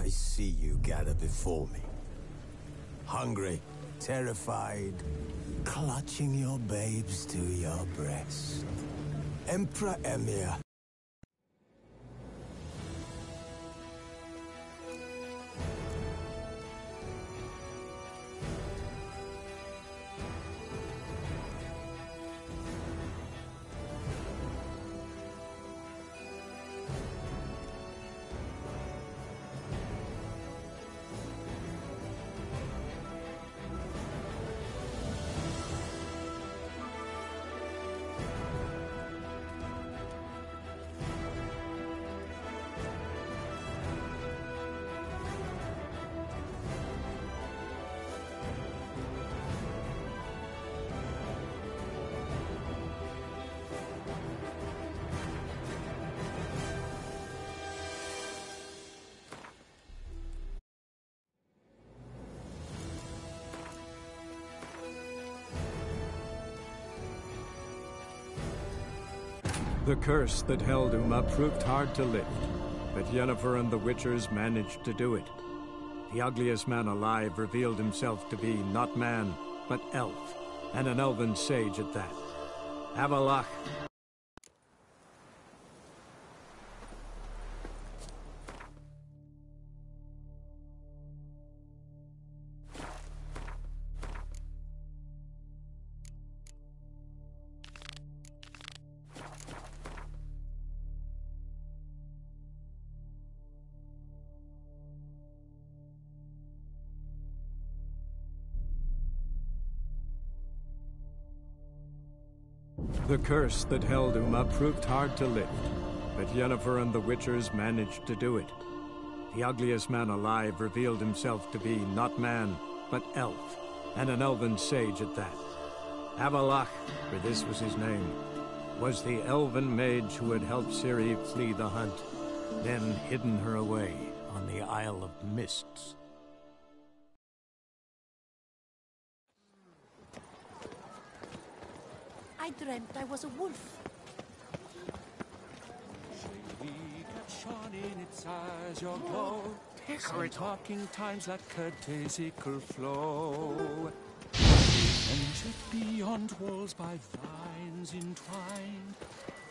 I see you gather before me. Hungry, terrified, clutching your babes to your breast. Emperor Emir. The curse that held Uma proved hard to lift, but Yennefer and the Witchers managed to do it. The ugliest man alive revealed himself to be not man, but elf, and an elven sage at that. Avalach. The curse that held Uma proved hard to lift, but Yennefer and the Witchers managed to do it. The ugliest man alive revealed himself to be not man, but elf, and an elven sage at that. Avalach, for this was his name, was the elven mage who had helped Ciri flee the hunt, then hidden her away on the Isle of Mists. I dreamt I was a wolf. Shone in its eyes your glow. Some talking times like a daisical flow. Ventured beyond walls by vines entwined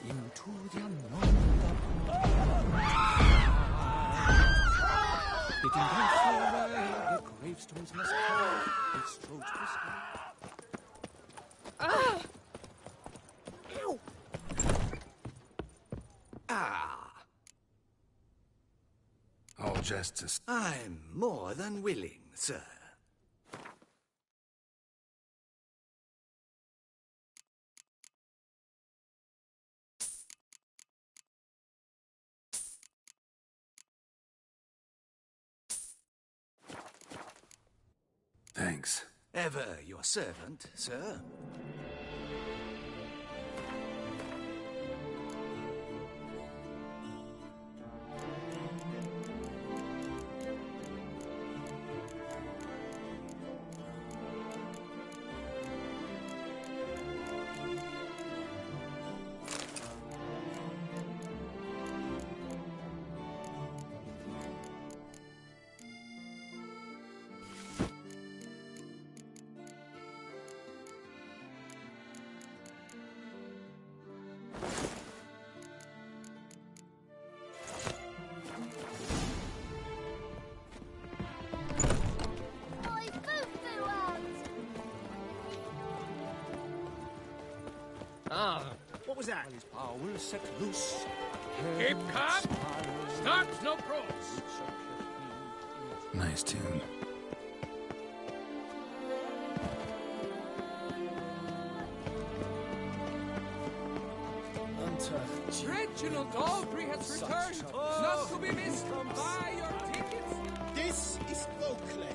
into the unknown. Bidding them farewell, the gravestones must cry. They strode to the sky. Ow! All justice. I'm more than willing, sir. Thanks. Ever your servant, sir. What was that? His power will set loose. Keep calm. Start no pros. Nice tune. Reginald Aubrey has returned. Not to be missed. Buy your tickets. This is Oakland.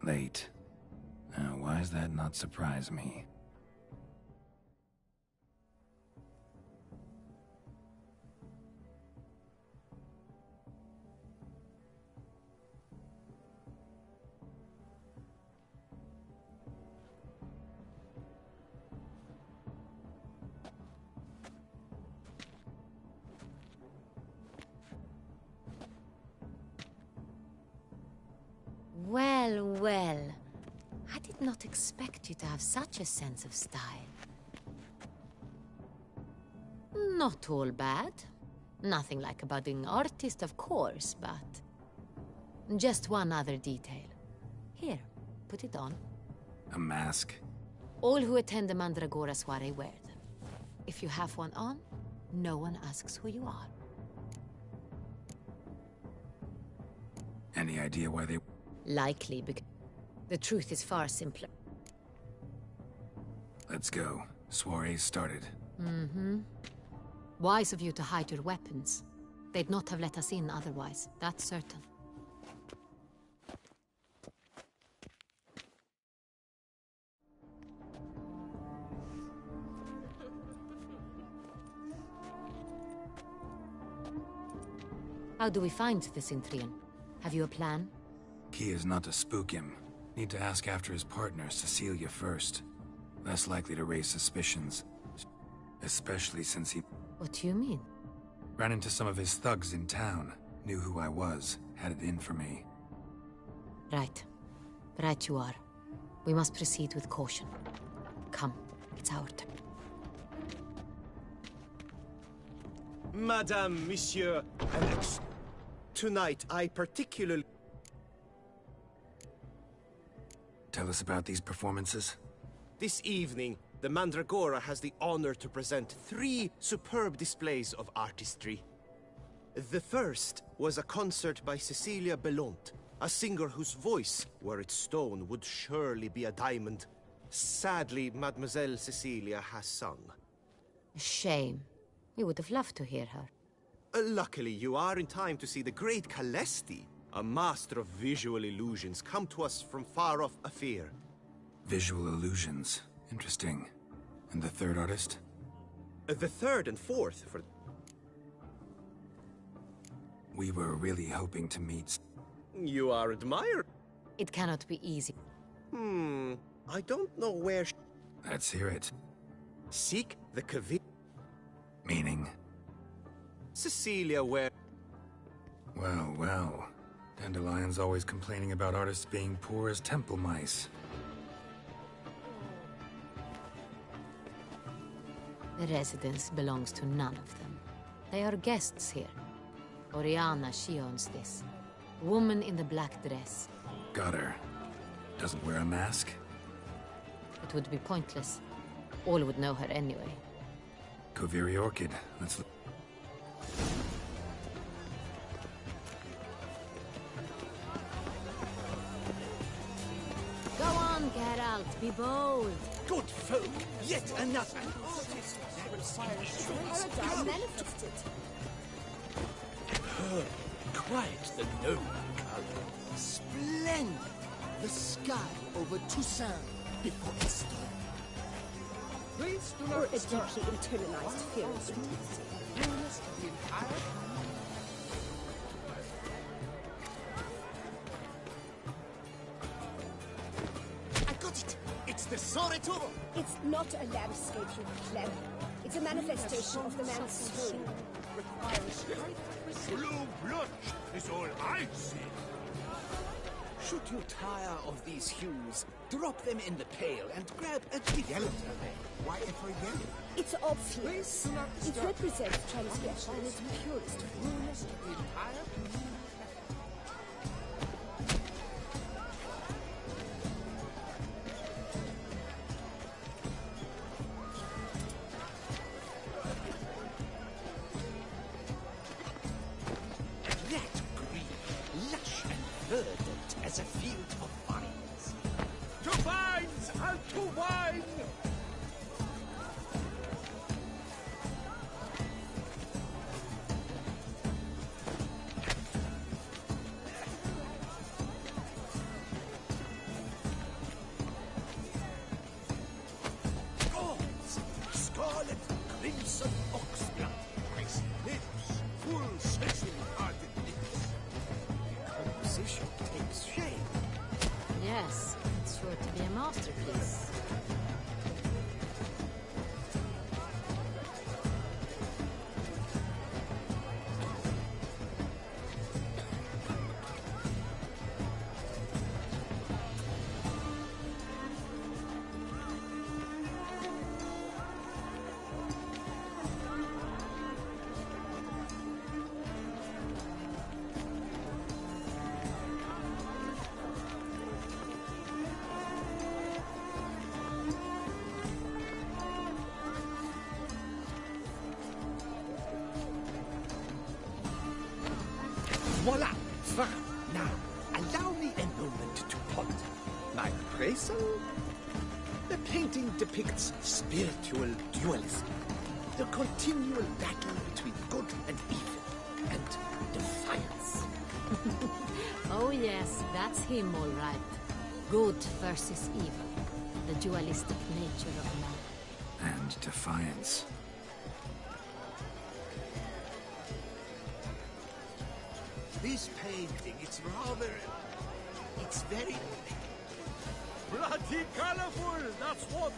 Late. Now, why does that not surprise me? Well, well. I did not expect you to have such a sense of style. Not all bad. Nothing like a budding artist, of course, but... just one other detail. Here, put it on. A mask? All who attend the Mandragora soiree wear them. If you have one on, no one asks who you are. Any idea why they... Likely, because the truth is far simpler. Let's go. Soiree started. Mm-hmm. Wise of you to hide your weapons. They'd not have let us in otherwise, that's certain. How do we find the Cintrian? Have you a plan? Key is not to spook him. Need to ask after his partner, Cecilia, first. Less likely to raise suspicions. Especially since he... What do you mean? Ran into some of his thugs in town. Knew who I was. Had it in for me. Right. Right you are. We must proceed with caution. Come, it's our turn. Madame, Monsieur, Alex. Tonight, I particularly... Tell us about these performances. This evening, the Mandragora has the honor to present 3 superb displays of artistry. The first was a concert by Cecilia Belont, a singer whose voice, were it stone, would surely be a diamond. Sadly, Mademoiselle Cecilia has sung. A shame. We would have loved to hear her. Luckily, you are in time to see the great Calesti, a master of visual illusions, come to us from far off Afir. Visual illusions. Interesting. And the third artist? The third and fourth for... We were really hoping to meet... You are admired. It cannot be easy. I don't know where... Let's hear it. Seek the Kavi... Meaning? Cecilia, where... Well, well. Dandelion's always complaining about artists being poor as temple mice. The residence belongs to none of them. They are guests here. Oriana, she owns this. Woman in the black dress. Got her. Doesn't wear a mask? It would be pointless. All would know her anyway. Koviri Orchid. Let's look. Go on, Geralt, be bold. Good folk, yet another. Paradise manifested. Quite the noble color. Splendid. The sky over Toussaint before the storm. Please do Or not a deeply start. internalized fear of stupidity. Ruinous of the entire... I got it. It's the Soretoro. It's not a landscape, you clever. It's a manifestation of the man's soul. Blue blush is all I see. Should you tire of these hues, drop them in the pail and grab a yellow. Why ever yellow? It's obvious. It represents transgression in its purest form. Ruinous of the entire... That green, lush and verdant as a field of vines. To vines and to wine! Gauze, scarlet, crimson oxblood, ice lips, full sensual-hearted lips. Composition takes shape. Yes, it's sure to be a masterpiece. vessel? The painting depicts spiritual dualism, the continual battle between good and evil, and defiance. Oh yes, that's him all right. Good versus evil. The dualistic nature of man. And defiance. This painting, it's rather... It's very... Bloody colorful, that's what!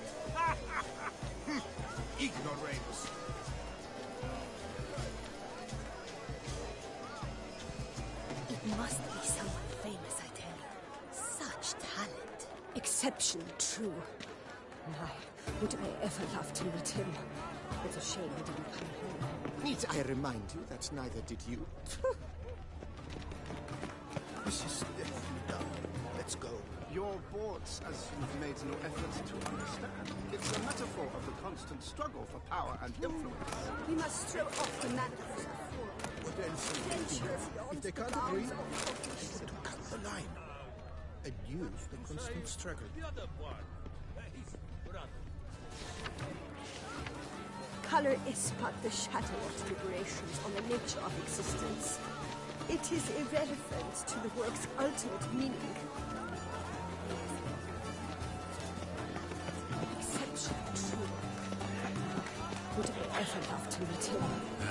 ignoramus. It must be someone famous, I tell you. Such talent. Exception true. My, would I ever love to meet him. It's a shame he didn't come home. Need I remind you that neither did you? This is definitely done. Let's go. Your boards, as you've made no effort to understand, it's a metaphor of the constant struggle for power and influence. We must throw off the manifest. What else? If they can't agree, to cut the line. And use the constant struggle. Color is but the shadow of deliberations on the nature of existence. It is irrelevant to the work's ultimate meaning. Exception true. Would I ever love to meet him?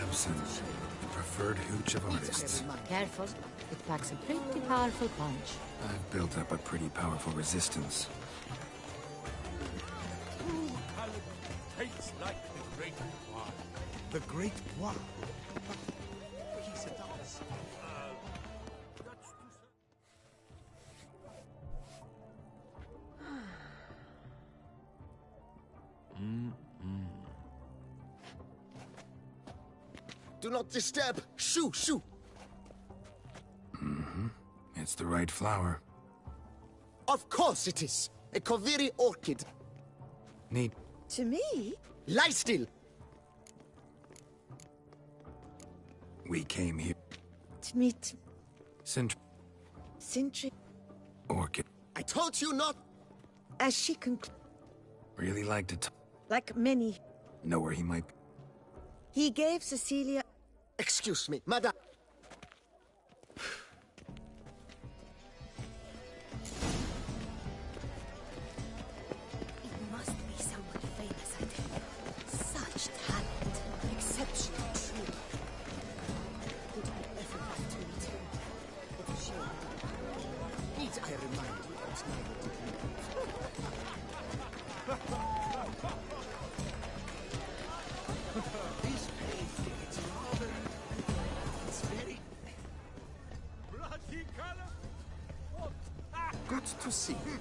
Absent. The preferred hooch of artists. Careful. It packs a pretty powerful punch. I've built up a pretty powerful resistance. Tastes like the great one. The Great War. He's a dance. Do not disturb! Shoo! Shoo! It's the right flower. Of course it is! A Koviri orchid. Neat. To me? Lie still! We came here. To meet Sintry Orchid. I told you not! as she concluded, Really like to like many, know where he might be. he gave Cecilia... Excuse me, madam. It must be someone famous, I tell you. Such talent. Exceptional true. Would I ever love to meet him? It's a shame. Need I remind you that neither did you? This painting, it's rather... It's very... Bloody color! Good to see you.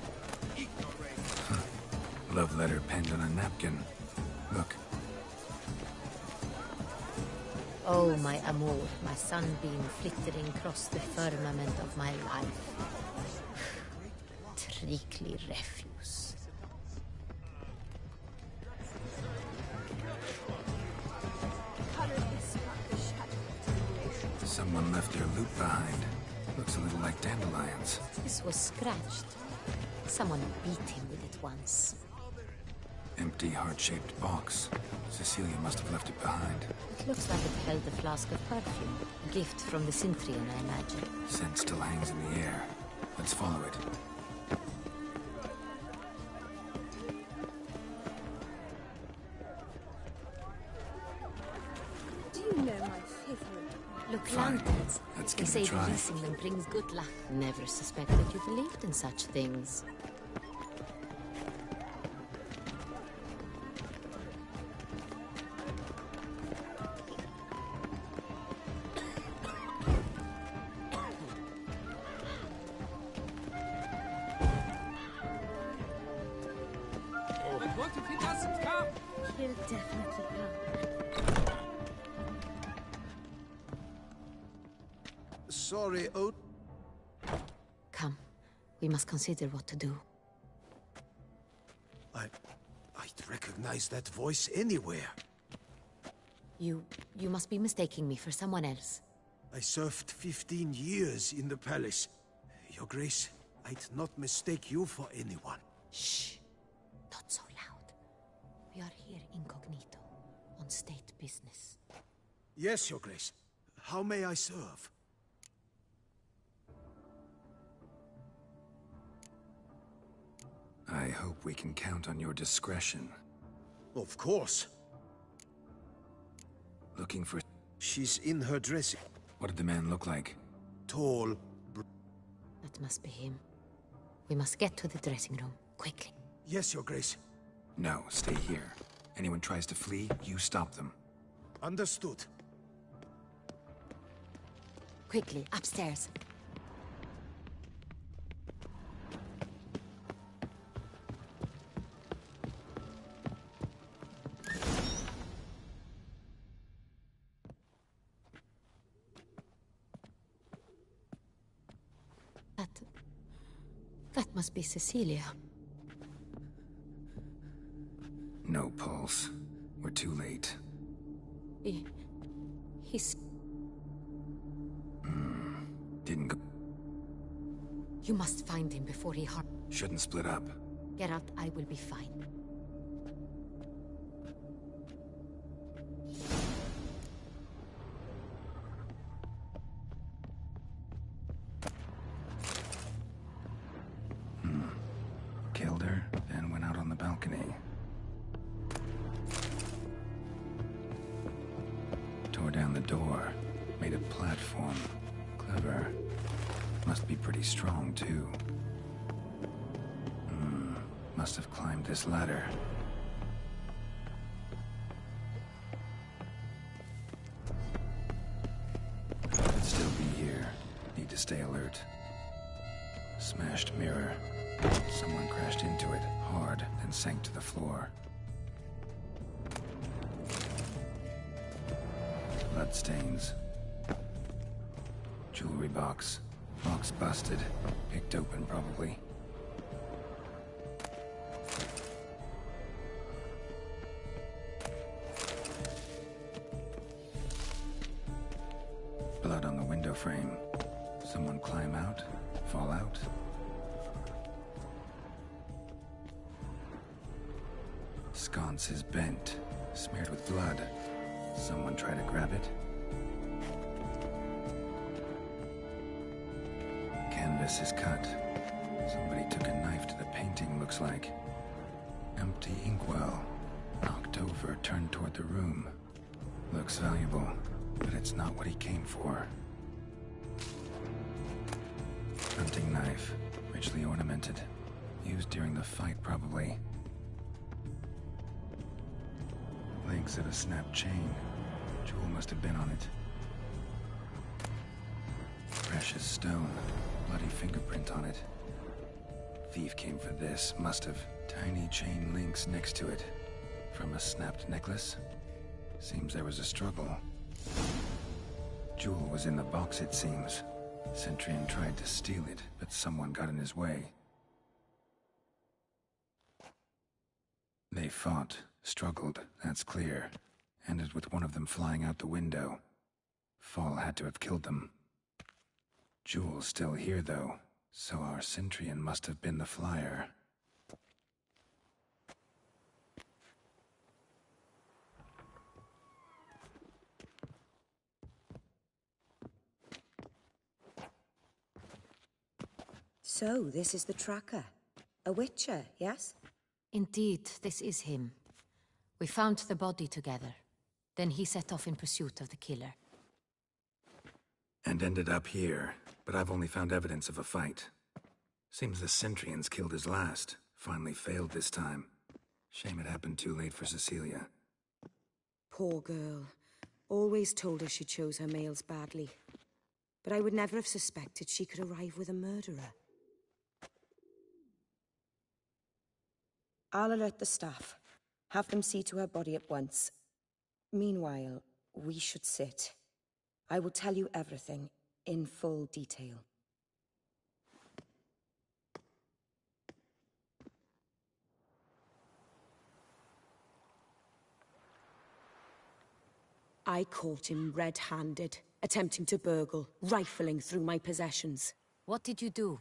Ignoramus. Love letter penned on a napkin. Look. Oh, my amour, my sunbeam flittering across the firmament of my life. Trickly refuse. Color is but the shadow of deliberations. Someone left their loot behind. Looks a little like dandelions. This was scratched. Someone beat him with it once. Empty, heart-shaped box. Cecilia must have left it behind. It looks like it held a flask of perfume. A gift from the Synthrian, I imagine. Scent still hangs in the air. Let's follow it. Do you know my favorite? Look, Fine. lanterns. Let's They give it say a try. releasing them brings good luck. Never suspected you believed in such things. But what if he doesn't come? He'll definitely come. Sorry, Oat. Come, we must consider what to do. I'd recognize that voice anywhere. You must be mistaking me for someone else. I served 15 years in the palace. Your Grace, I'd not mistake you for anyone. Shh! Not so loud. We are here incognito, on state business. Yes, Your Grace. How may I serve? I hope we can count on your discretion. Of course. Looking for... She's in her dressing. What did the man look like? Tall. That must be him. We must get to the dressing room, quickly. Yes, Your Grace. No, stay here. Anyone tries to flee, you stop them. Understood. Quickly, upstairs. That must be Cecilia. No pulse. We're too late. He's... Didn't go... You must find him before he harm... Shouldn't split up. Geralt, I will be fine. Killed her, then went out on the balcony. Tore down the door. Made a platform. Clever. Must be pretty strong, too. Must have climbed this ladder. Could still be here. Need to stay alert. Smashed mirror. Someone crashed into it, hard, then sank to the floor. Bloodstains. Jewelry box. Box busted. Picked open, probably. Blood on the window frame. Someone climb out? Fall out? Sconce is bent, smeared with blood. Someone try to grab it? Canvas is cut. Somebody took a knife to the painting, looks like. Empty inkwell. Knocked over, turned toward the room. Looks valuable, but it's not what he came for. Hunting knife, richly ornamented. Used during the fight, probably. Links of a snapped chain. Jewel must have been on it. Precious stone. Bloody fingerprint on it. Thief came for this, must have. Tiny chain links next to it. From a snapped necklace? Seems there was a struggle. Jewel was in the box, it seems. Centurion tried to steal it, but someone got in his way. They fought, struggled, that's clear. Ended with one of them flying out the window. Fall had to have killed them. Jewel's still here, though, so our Centurion must have been the flyer. So, this is the tracker. A witcher, yes? Indeed, this is him. We found the body together. Then he set off in pursuit of the killer. And ended up here, but I've only found evidence of a fight. Seems the Centurions killed his last. Finally failed this time. Shame it happened too late for Cecilia. Poor girl. Always told her she chose her males badly. But I would never have suspected she could arrive with a murderer. I'll alert the staff. Have them see to her body at once. Meanwhile, we should sit. I will tell you everything, in full detail. I caught him red-handed, attempting to burgle, rifling through my possessions. What did you do?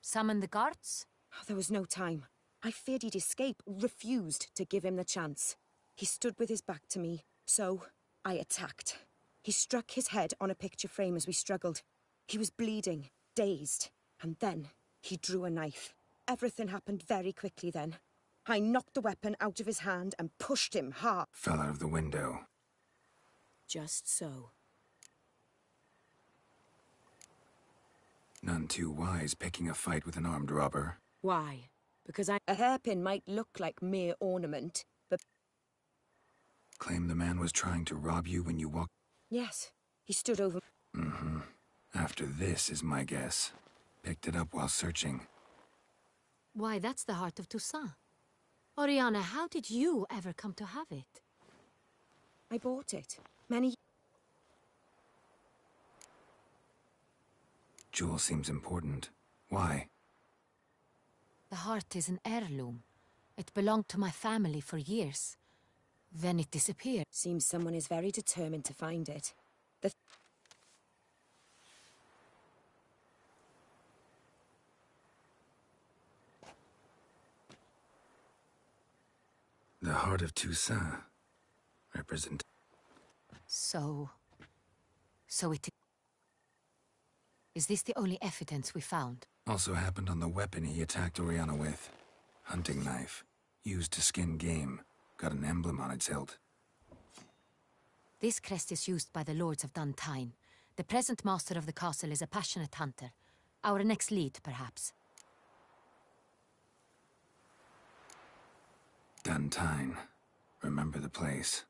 Summon the guards? There was no time. I feared he'd escape, refused to give him the chance. He stood with his back to me, so I attacked. He struck his head on a picture frame as we struggled. He was bleeding, dazed, and then he drew a knife. Everything happened very quickly then. I knocked the weapon out of his hand and pushed him hard. Fell out of the window. Just so. None too wise picking a fight with an armed robber. Why? Because a hairpin might look like mere ornament, but... Claim the man was trying to rob you when you walked... Yes, he stood over... Mm-hmm. After this is my guess. Picked it up while searching. Why, that's the heart of Toussaint. Oriana, how did you ever come to have it? I bought it. Many... Jewel seems important. Why? The heart is an heirloom. It belonged to my family for years. Then it disappeared. Seems someone is very determined to find it. The heart of Toussaint. Represent... So it... Is this the only evidence we found? Also happened on the weapon he attacked Oriana with. Hunting knife. Used to skin game. Got an emblem on its hilt. This crest is used by the Lords of Duntine. The present master of the castle is a passionate hunter. Our next lead, perhaps. Duntine. Remember the place.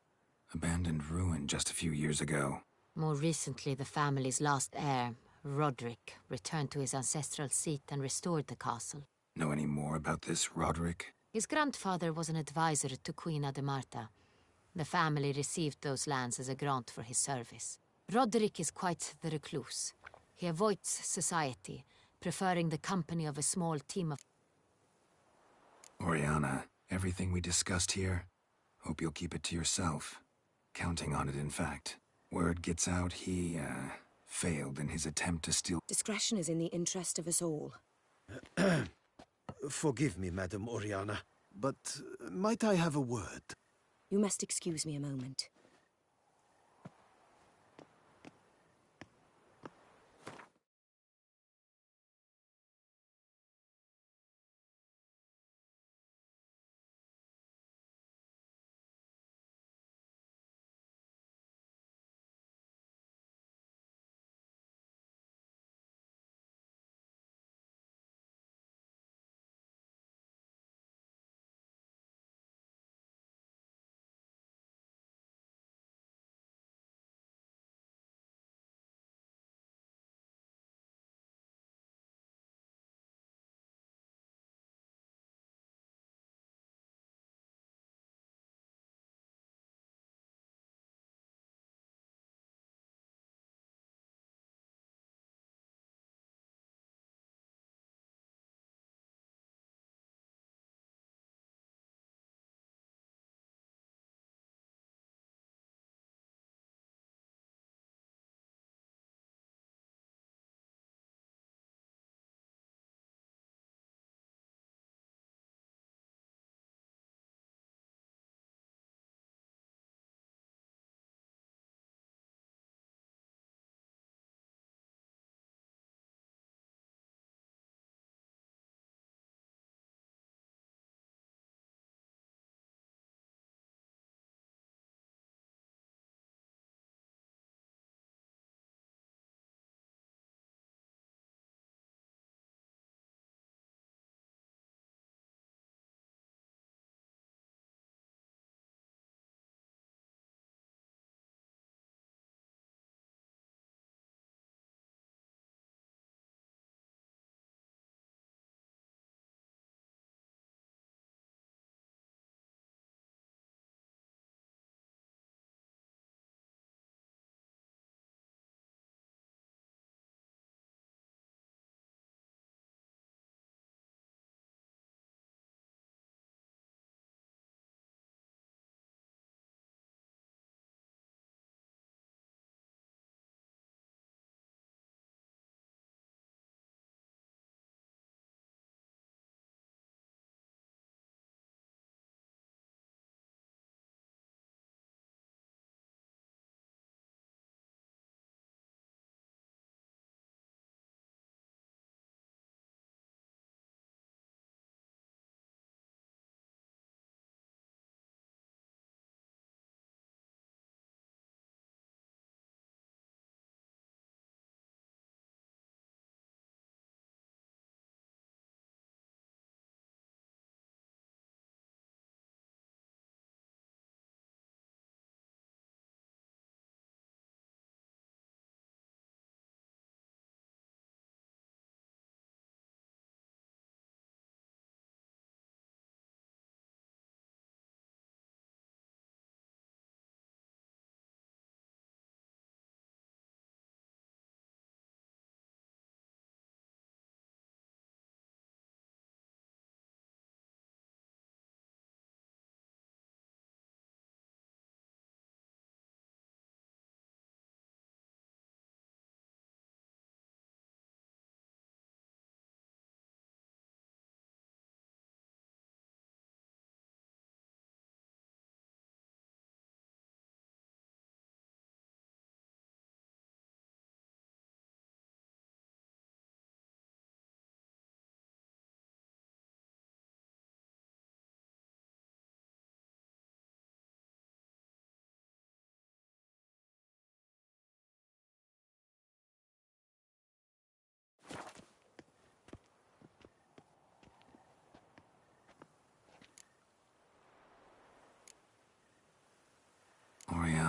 Abandoned ruin just a few years ago. More recently, the family's last heir, Roderick, returned to his ancestral seat and restored the castle. Know any more about this Roderick? His grandfather was an advisor to Queen Ademarta. The family received those lands as a grant for his service. Roderick is quite the recluse. He avoids society, preferring the company of a small team of... Oriana, everything we discussed here, hope you'll keep it to yourself. Counting on it, in fact. Word gets out he, failed in his attempt to steal... Discretion is in the interest of us all. Forgive me, Madam Oriana, but might I have a word? You must excuse me a moment.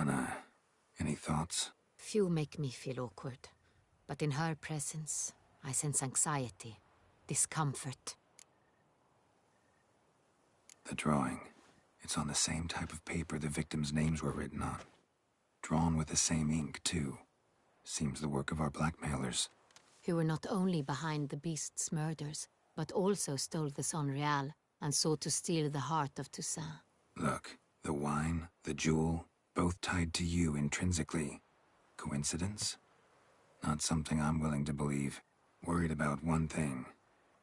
Sienna, any thoughts? Few make me feel awkward, but in her presence, I sense anxiety, discomfort. The drawing. It's on the same type of paper the victims' names were written on. Drawn with the same ink, too. Seems the work of our blackmailers. Who were not only behind the beast's murders, but also stole the Son Real and sought to steal the heart of Toussaint. Look, the wine, the jewel, both tied to you intrinsically. Coincidence? Not something I'm willing to believe. Worried about one thing.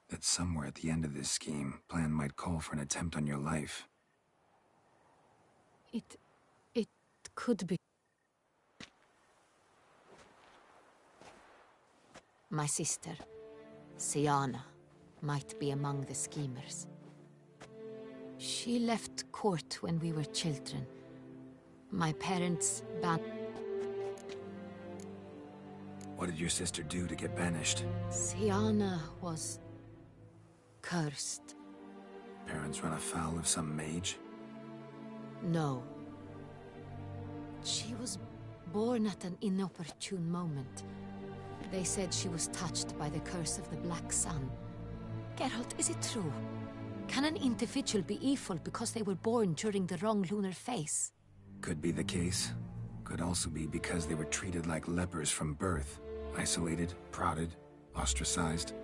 That somewhere at the end of this scheme, plan might call for an attempt on your life. It could be. My sister, Sienna, might be among the schemers. She left court when we were children. My parents banned... What did your sister do to get banished? Sienna was... cursed. Parents run afoul of some mage? No. She was born at an inopportune moment. They said she was touched by the curse of the Black Sun. Geralt, is it true? Can an individual be evil because they were born during the wrong lunar phase? Could be the case. Could also be because they were treated like lepers from birth. Isolated, prodded, ostracized.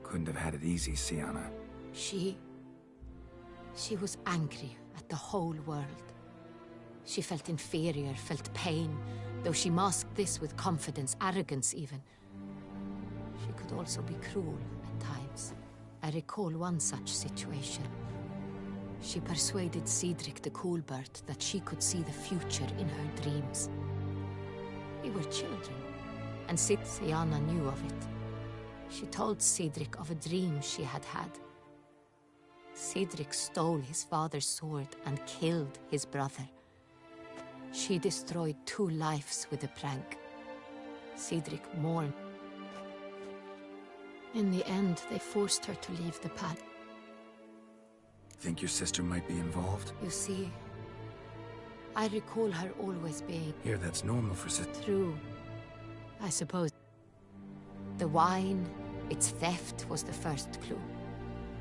Couldn't have had it easy, Sienna. She was angry at the whole world. She felt inferior, felt pain, though she masked this with confidence, arrogance even. She could also be cruel at times. I recall one such situation. She persuaded Cedric the Coolbird that she could see the future in her dreams. We were children, and Sienna knew of it. She told Cedric of a dream she had had. Cedric stole his father's sword and killed his brother. She destroyed 2 lives with a prank. Cedric mourned. In the end, they forced her to leave the palace. Think your sister might be involved? You see, I recall her always being... Here, that's normal for True, I suppose. The wine, its theft was the first clue.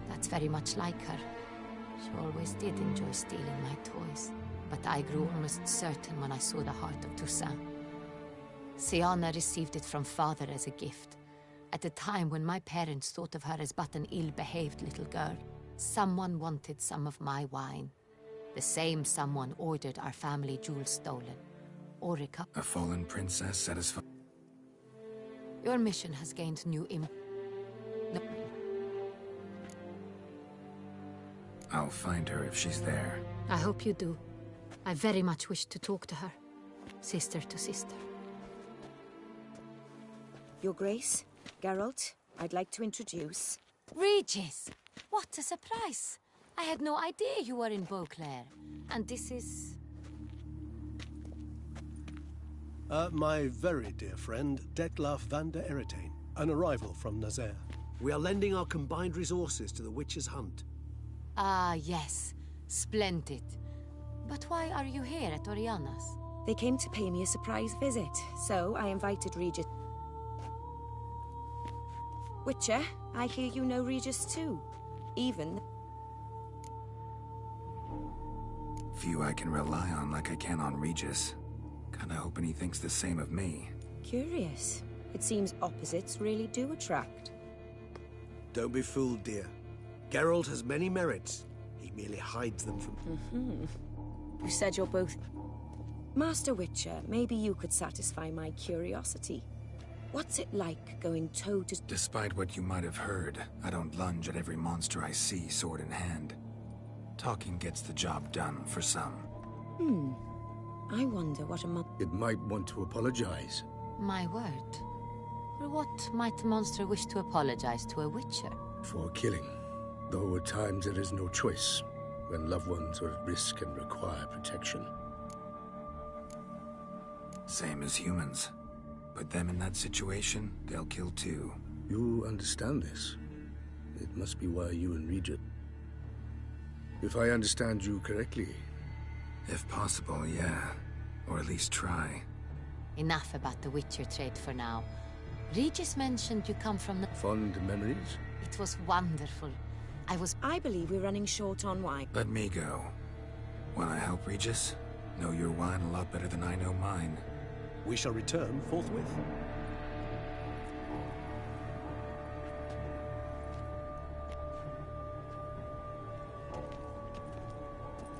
That's very much like her. She always did enjoy stealing my toys. But I grew almost certain when I saw the heart of Toussaint. Sienna received it from father as a gift. At a time when my parents thought of her as but an ill-behaved little girl, someone wanted some of my wine. The same someone ordered our family jewels stolen. Orica. A fallen princess satisfied. Your mission has gained new No. I'll find her if she's there. I hope you do. I very much wish to talk to her. Sister to sister. Your Grace, Geralt, I'd like to introduce... Regis! What a surprise! I had no idea you were in Beauclair. And this is... My very dear friend, Detlaf van der Eretain, an arrival from Nazaire. We are lending our combined resources to the Witch's Hunt. Ah, yes. Splendid. But why are you here at Oriana's? They came to pay me a surprise visit, so I invited Regis. Witcher, I hear you know Regis too. Even... Few I can rely on like I can on Regis. Kinda hoping he thinks the same of me. Curious. It seems opposites really do attract. Don't be fooled, dear. Geralt has many merits. He merely hides them from... You said you're both... Master Witcher, maybe you could satisfy my curiosity. What's it like going toe-to... Despite what you might have heard, I don't lunge at every monster I see, sword in hand. Talking gets the job done for some. I wonder what a It might want to apologize. My word. For what might a monster wish to apologize to a Witcher? For killing. Though at times there is no choice, when loved ones are at risk and require protection. Same as humans. Put them in that situation, they'll kill too. You understand this. It must be why you and Regis... If I understand you correctly... If possible, yeah. Or at least try. Enough about the Witcher trade for now. Regis mentioned you come from the... Fond memories? It was wonderful. I believe we're running short on wine. Let me go. Wanna help, Regis? Know your wine a lot better than I know mine. We shall return forthwith.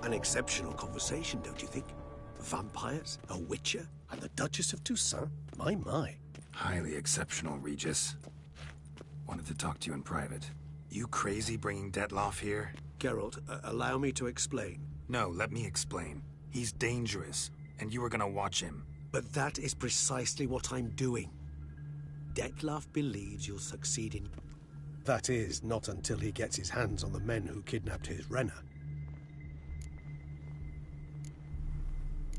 An exceptional conversation, don't you think? Vampires, a witcher, and the Duchess of Toussaint? My. Highly exceptional, Regis. Wanted to talk to you in private. You crazy bringing Detloff here? Geralt, allow me to explain. No, let me explain. He's dangerous, and you were gonna watch him. But that is precisely what I'm doing. Detloff believes you'll succeed in... That is, not until he gets his hands on the men who kidnapped his Renner.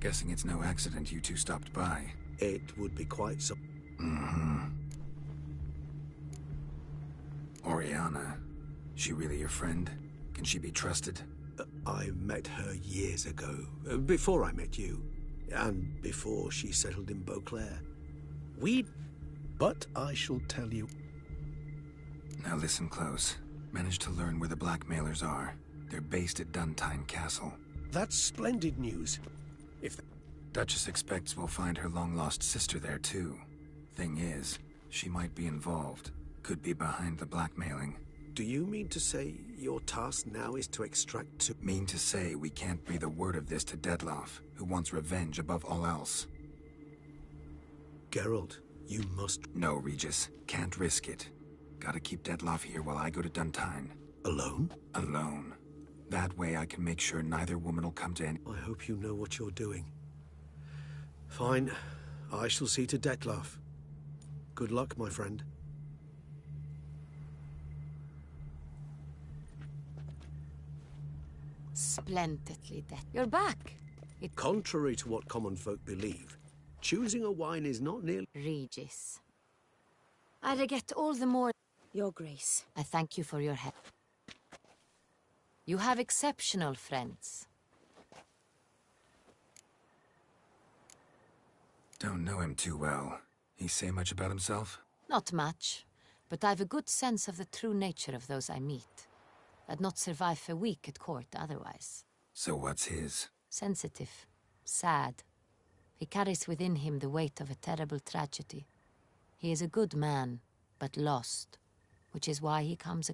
Guessing it's no accident you two stopped by. It would be quite so... Oriana. She really your friend? Can she be trusted? I met her years ago. Before I met you. And before she settled in Beauclair. But I shall tell you... Now listen close. Managed to learn where the blackmailers are. They're based at Duntine Castle. That's splendid news. If the Duchess expects we'll find her long-lost sister there, too. Thing is, she might be involved. Could be behind the blackmailing. Do you mean to say your task now is to extract... Mean to say we can't breathe a word of this to Detloff, who wants revenge above all else. Geralt, you must... No, Regis. Can't risk it. Gotta keep Detloff here while I go to Duntine. Alone? Alone. That way I can make sure neither woman will come to any... I hope you know what you're doing. Fine. I shall see to Detloff. Good luck, my friend. Splendidly, You're back. Contrary to what common folk believe, choosing a wine is not nearly... Regis. I regret all the more... Your Grace. I thank you for your help. You have exceptional friends. Don't know him too well. He say much about himself? Not much, but I've a good sense of the true nature of those I meet. I'd not survive a week at court otherwise. So what's his? Sensitive. Sad. He carries within him the weight of a terrible tragedy. He is a good man, but lost, which is why he comes...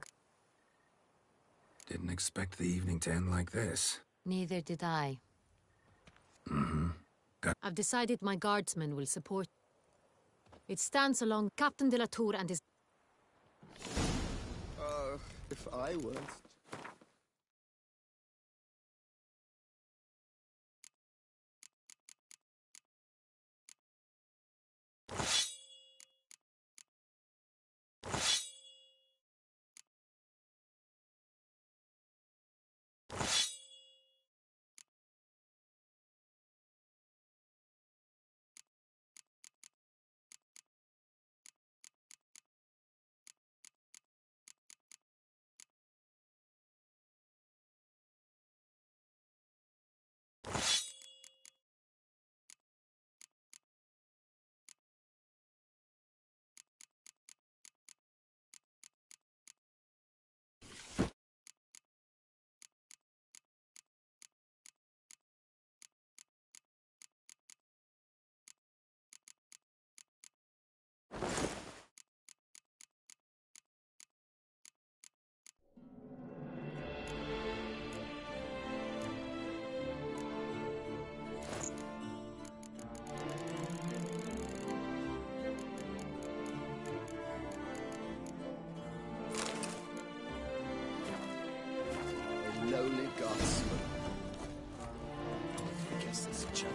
Didn't expect the evening to end like this. Neither did I. I've decided my guardsmen will support... It stands along Captain de la Tour and his... If I weren't... Lowly guardsman. I guess that's a joke.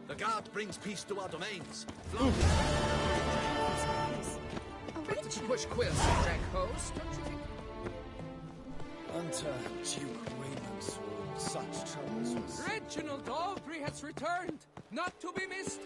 The guard brings peace to our domains. To push quills, Jack Host, don't you think? Hunter Duke Raymond's such troubles. Reginald Aubrey has returned, not to be missed.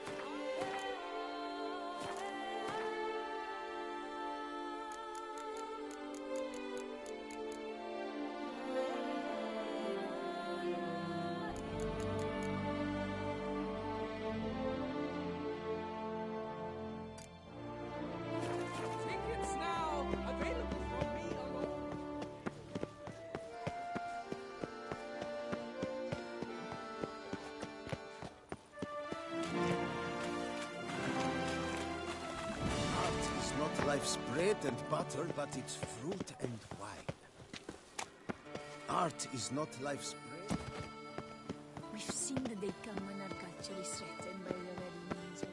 life's bread and butter, but it's fruit and wine. Art is not life's bread. We've seen the day come when our culture is threatened by the very means of...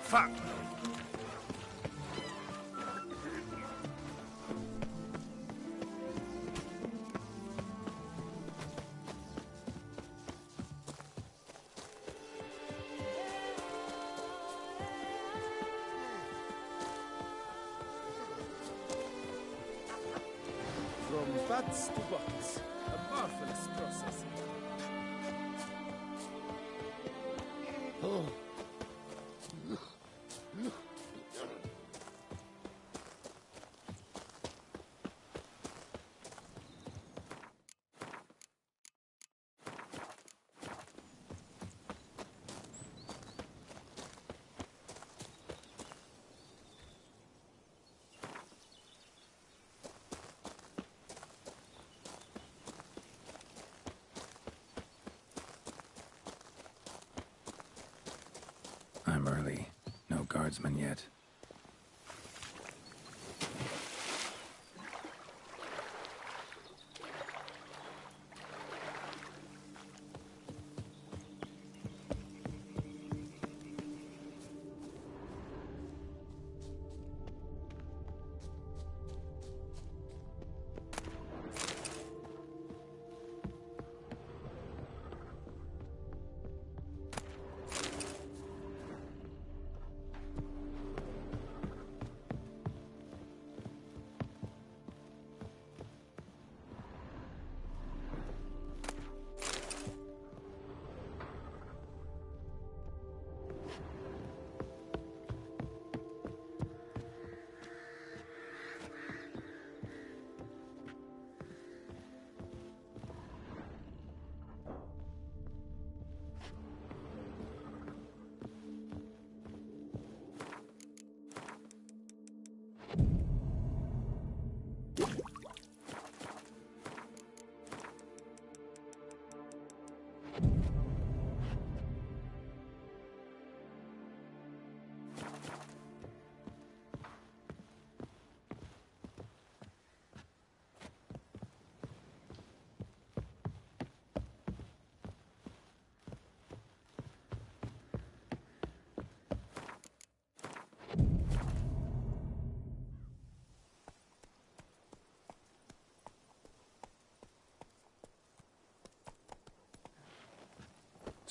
Fuck! Bats to bots. A marvelous process. Oh. I'm early. No guardsmen yet.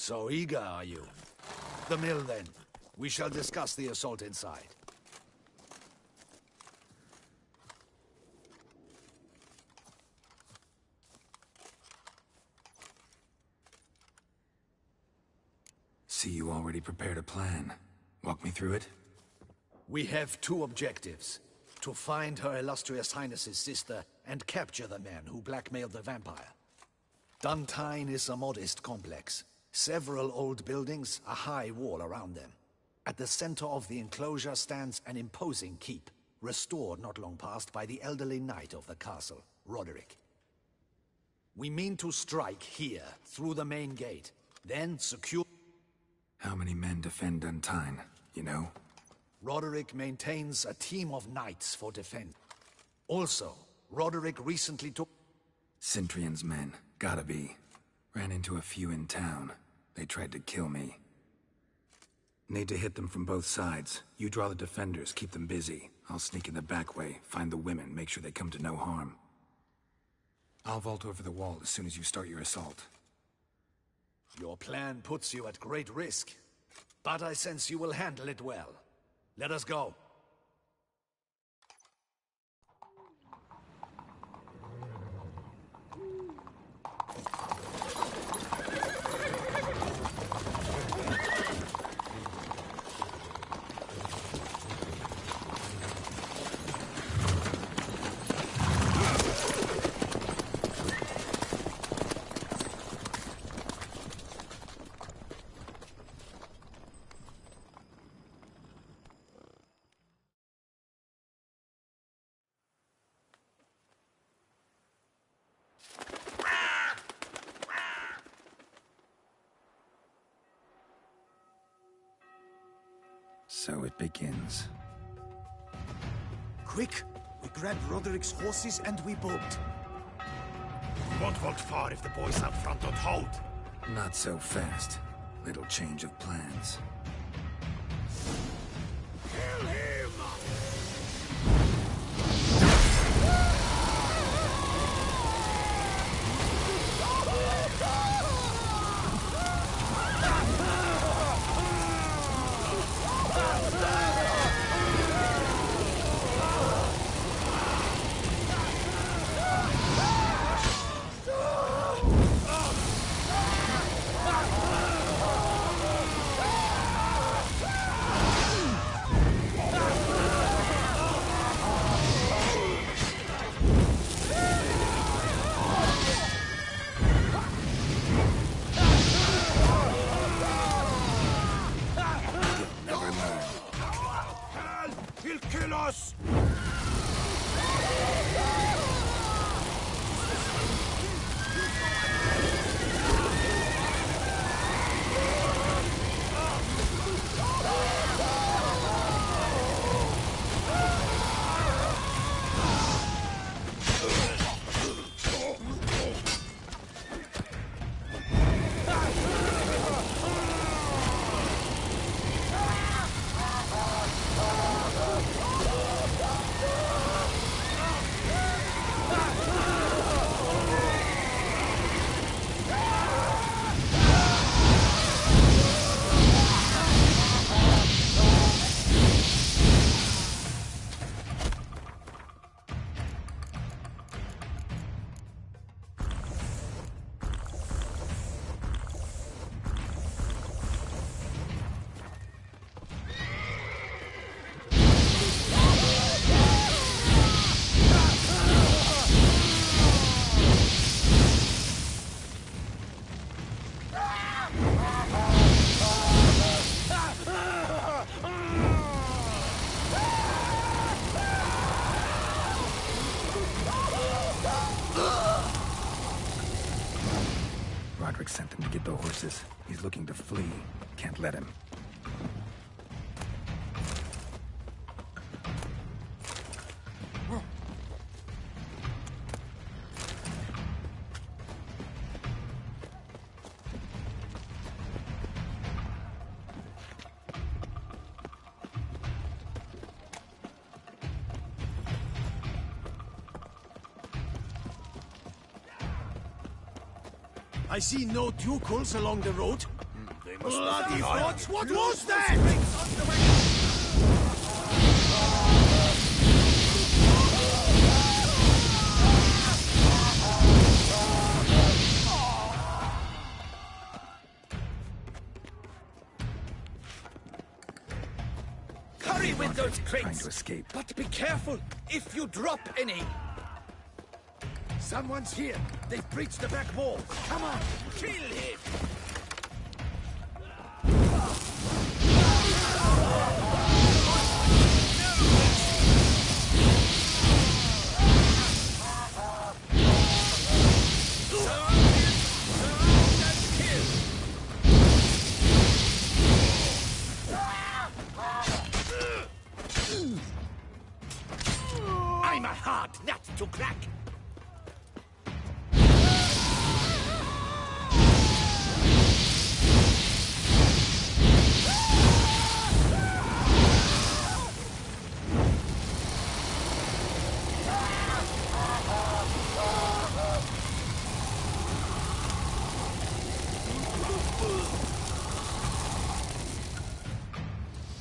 So eager, are you? The mill, then. We shall discuss the assault inside. See, you already prepared a plan. Walk me through it? We have two objectives. To find Her Illustrious Highness's sister and capture the man who blackmailed the vampire. Duntine is a modest complex. Several old buildings, a high wall around them. At the center of the enclosure stands an imposing keep, restored not long past by the elderly knight of the castle, Roderick. We mean to strike here, through the main gate, then secure... How many men defend Duntine, you know? Roderick maintains a team of knights for defense. Also, Roderick recently took... Cintrian's men, gotta be. Ran into a few in town. They tried to kill me. Need to hit them from both sides. You draw the defenders, keep them busy. I'll sneak in the back way, find the women, make sure they come to no harm. I'll vault over the wall as soon as you start your assault. Your plan puts you at great risk, but I sense you will handle it well. Let us go. So it begins. Quick! We grab Roderick's horses and we bolt. We won't vault far if the boys up front don't hold. Not so fast. Little change of plans. Kill him! us! Roderick sent them to get the horses. He's looking to flee. Can't let him. I see no ducals along the road. They must Bloody not. What was that? Hurry with those Trying crates! to escape. But be careful if you drop any! Someone's here. They've breached the back wall. Come on, kill him! I'm a hard nut to crack!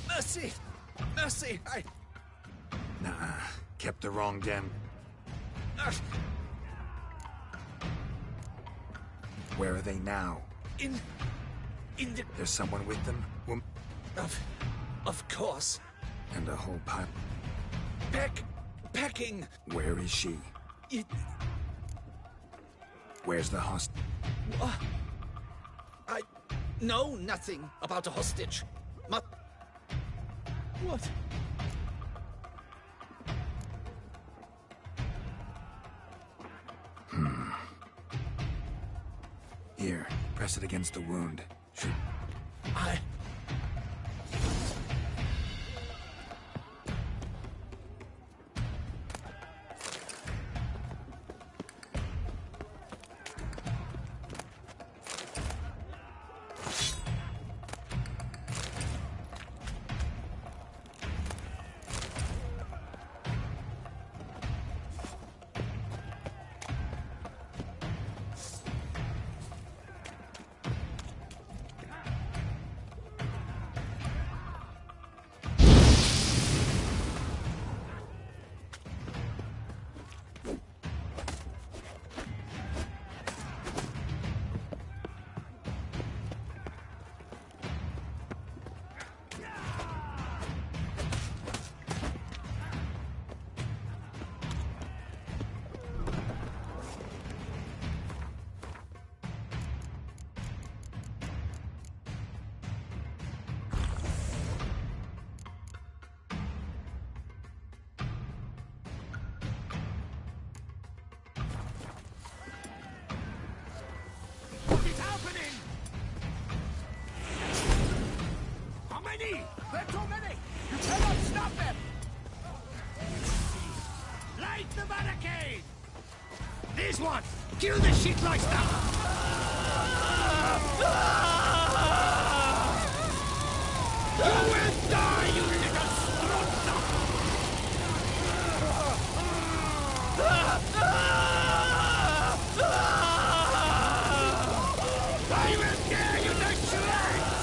Mercy! Mercy! Nah, kept the wrong den. Where are they now? In the... There's someone with them? Of course. And a whole pile. Packing! Where is she? Where's the hostage? I know nothing about a hostage. What? Here, press it against the wound. many! They're too many! You cannot stop them! Light the barricade! This one! Kill the shit like stuff! You will die, you little strutzer! I will tear you to shreds!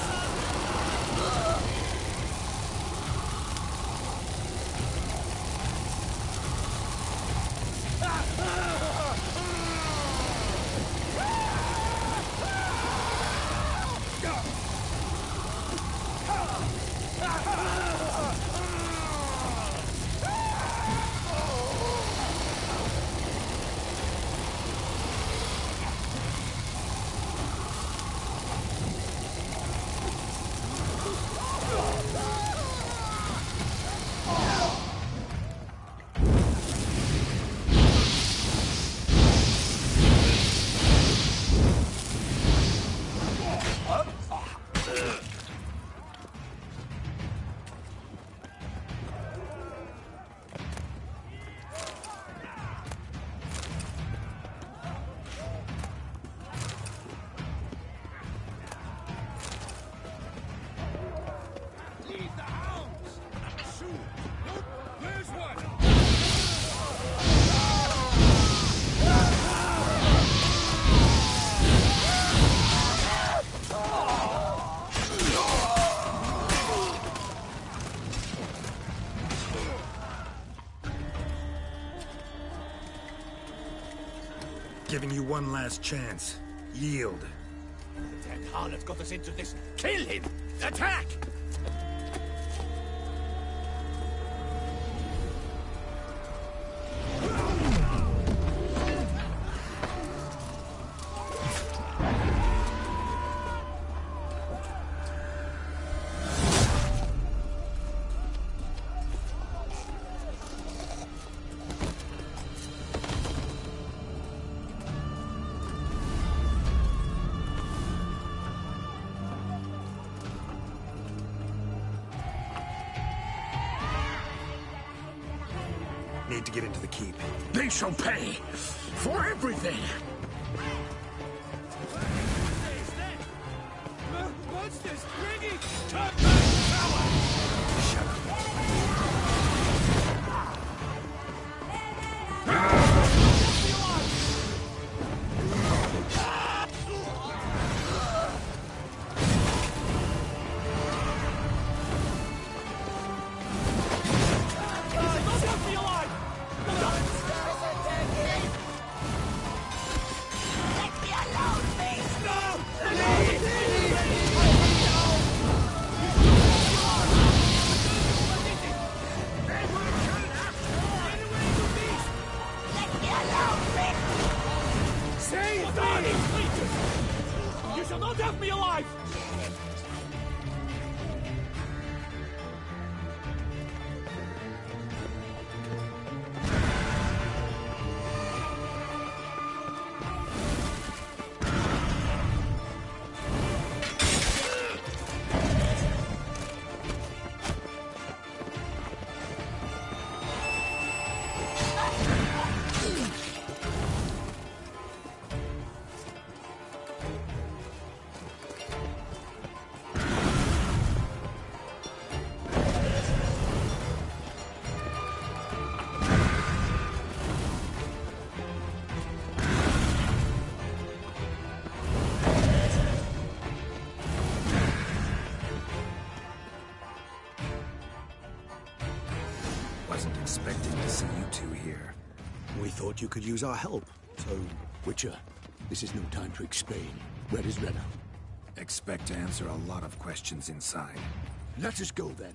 Giving you one last chance. Yield. The damn harlot's got us into this. Kill him! Attack! Need to get into the keep. They shall pay for everything! Monsters, bringing! Turn back, power! Shut up. Wasn't expecting to see you two here. We thought you could use our help, so... Witcher, this is no time to explain. Where is Rena? Expect to answer a lot of questions inside. Let us go, then.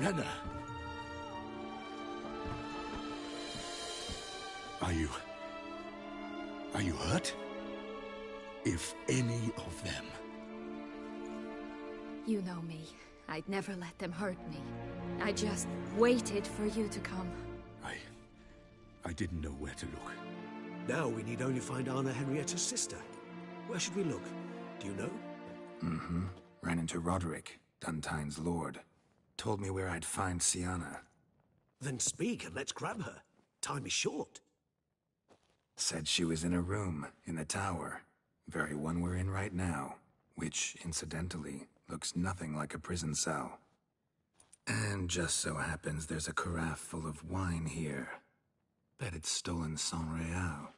Renna! Are you hurt? If any of them... You know me. I'd never let them hurt me. I just waited for you to come. I didn't know where to look. Now we need only find Anna Henrietta's sister. Where should we look? Do you know? Mm-hmm. Ran into Roderick, Duntine's lord. Told me where I'd find Sienna. Then speak and let's grab her. Time is short. Said she was in a room in the tower. Very one we're in right now. Which, incidentally, looks nothing like a prison cell. And just so happens there's a carafe full of wine here. Bet it's stolen San Real.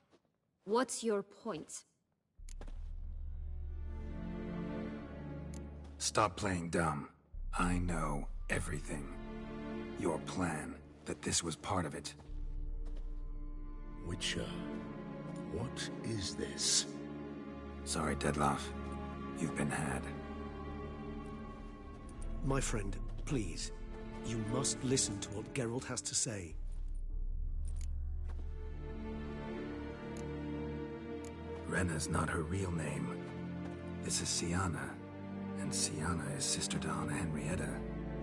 What's your point? Stop playing dumb. I know everything. Your plan, that this was part of it. Witcher, what is this? Sorry, Dettlaff. You've been had. My friend, please. You must listen to what Geralt has to say. Renna's not her real name. This is Sienna. And Sienna is sister to Anna Henrietta,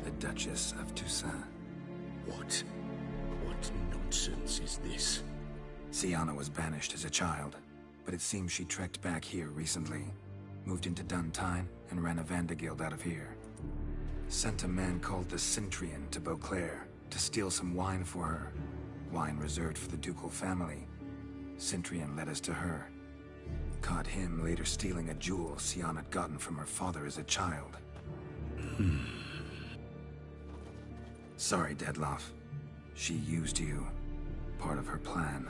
the Duchess of Toussaint. What nonsense is this? Sienna was banished as a child, but it seems she trekked back here recently. Moved into Duntine and ran a Vandergild out of here. Sent a man called the Cintrian to Beauclair to steal some wine for her. Wine reserved for the ducal family. Cintrian led us to her. Caught him later stealing a jewel Sienna had gotten from her father as a child. Sorry, Dettlaff. She used you. Part of her plan.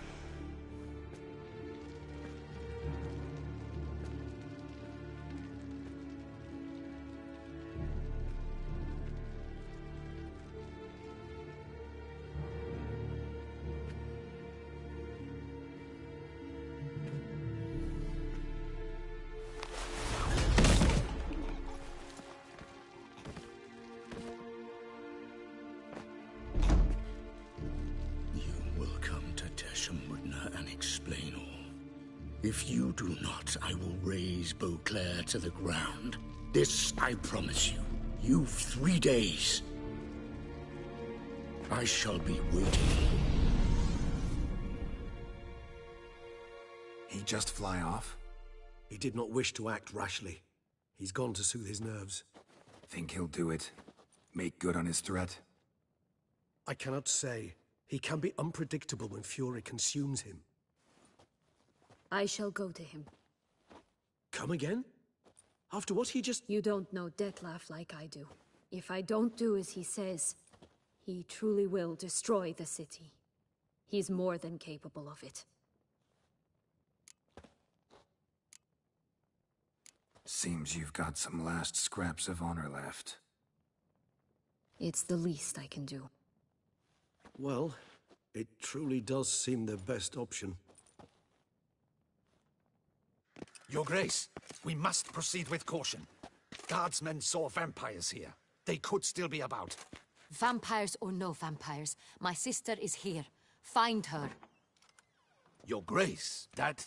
If you do not, I will raise Beauclair to the ground. This I promise you. You've 3 days. I shall be waiting. He just fly off? He did not wish to act rashly. He's gone to soothe his nerves. Think he'll do it? Make good on his threat? I cannot say. He can be unpredictable when fury consumes him. I shall go to him. Come again? After what he just... You don't know Dettlaff like I do. If I don't do as he says, he truly will destroy the city. He's more than capable of it. Seems you've got some last scraps of honor left. It's the least I can do. Well, it truly does seem the best option. Your Grace, we must proceed with caution. Guardsmen saw vampires here. They could still be about. Vampires or no vampires, my sister is here. Find her. Your Grace, that...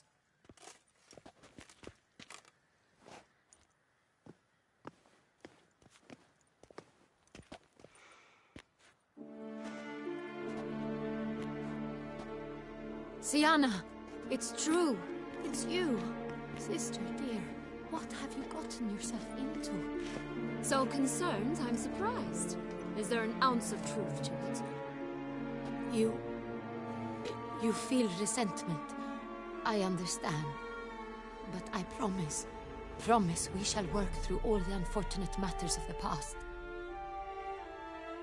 Sienna, it's true. It's you. Sister, dear, what have you gotten yourself into? So concerned, I'm surprised. Is there an ounce of truth to it? You feel resentment. I understand. But I promise we shall work through all the unfortunate matters of the past.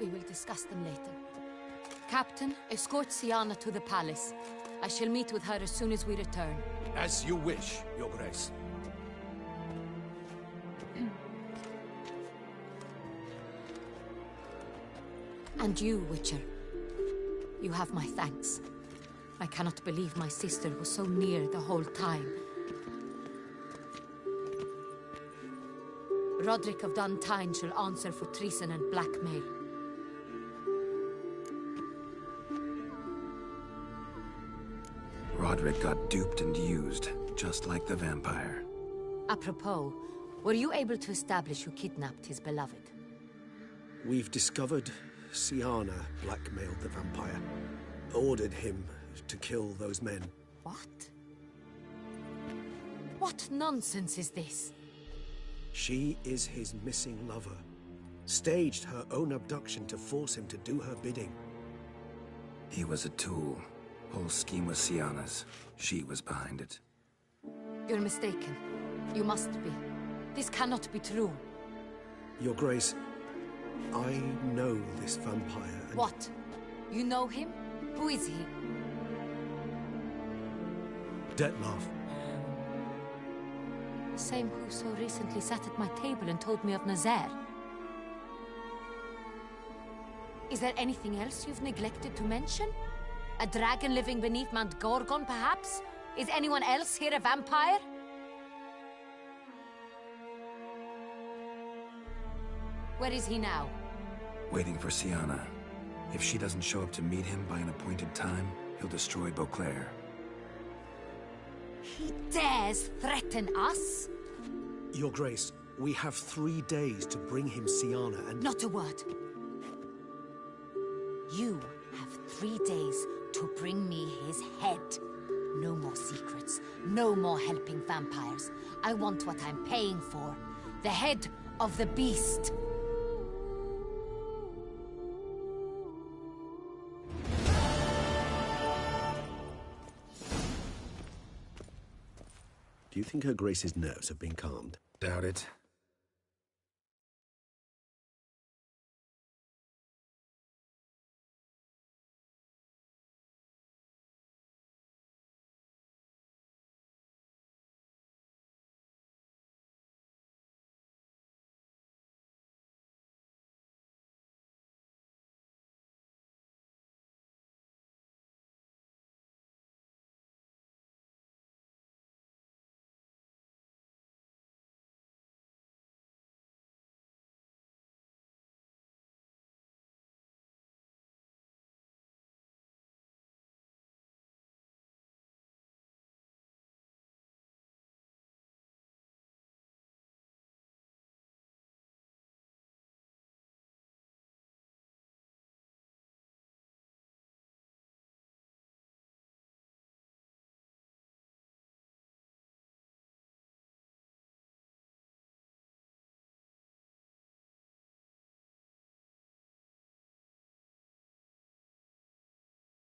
We will discuss them later. Captain, escort Sienna to the palace. I shall meet with her as soon as we return. As you wish, Your Grace. And you, Witcher. You have my thanks. I cannot believe my sister was so near the whole time. Roderick of Duntine shall answer for treason and blackmail. Roderick got duped and used, just like the vampire. Apropos, were you able to establish who kidnapped his beloved? We've discovered Siana blackmailed the vampire. Ordered him to kill those men. What? What nonsense is this? She is his missing lover. Staged her own abduction to force him to do her bidding. He was a tool. Whole scheme was Siana's. She was behind it. You're mistaken. You must be. This cannot be true. Your Grace, I know this vampire and... What? You know him? Who is he? Dettlaff. The same who so recently sat at my table and told me of Nazaire. Is there anything else you've neglected to mention? A dragon living beneath Mount Gorgon, perhaps? Is anyone else here a vampire? Where is he now? Waiting for Siana. If she doesn't show up to meet him by an appointed time, he'll destroy Beauclair. He dares threaten us? Your Grace, we have 3 days to bring him Siana and... Not a word. You have 3 days to bring me his head. No more secrets. No more helping vampires. I want what I'm paying for. The head of the beast. Do you think Her Grace's nerves have been calmed? Doubt it.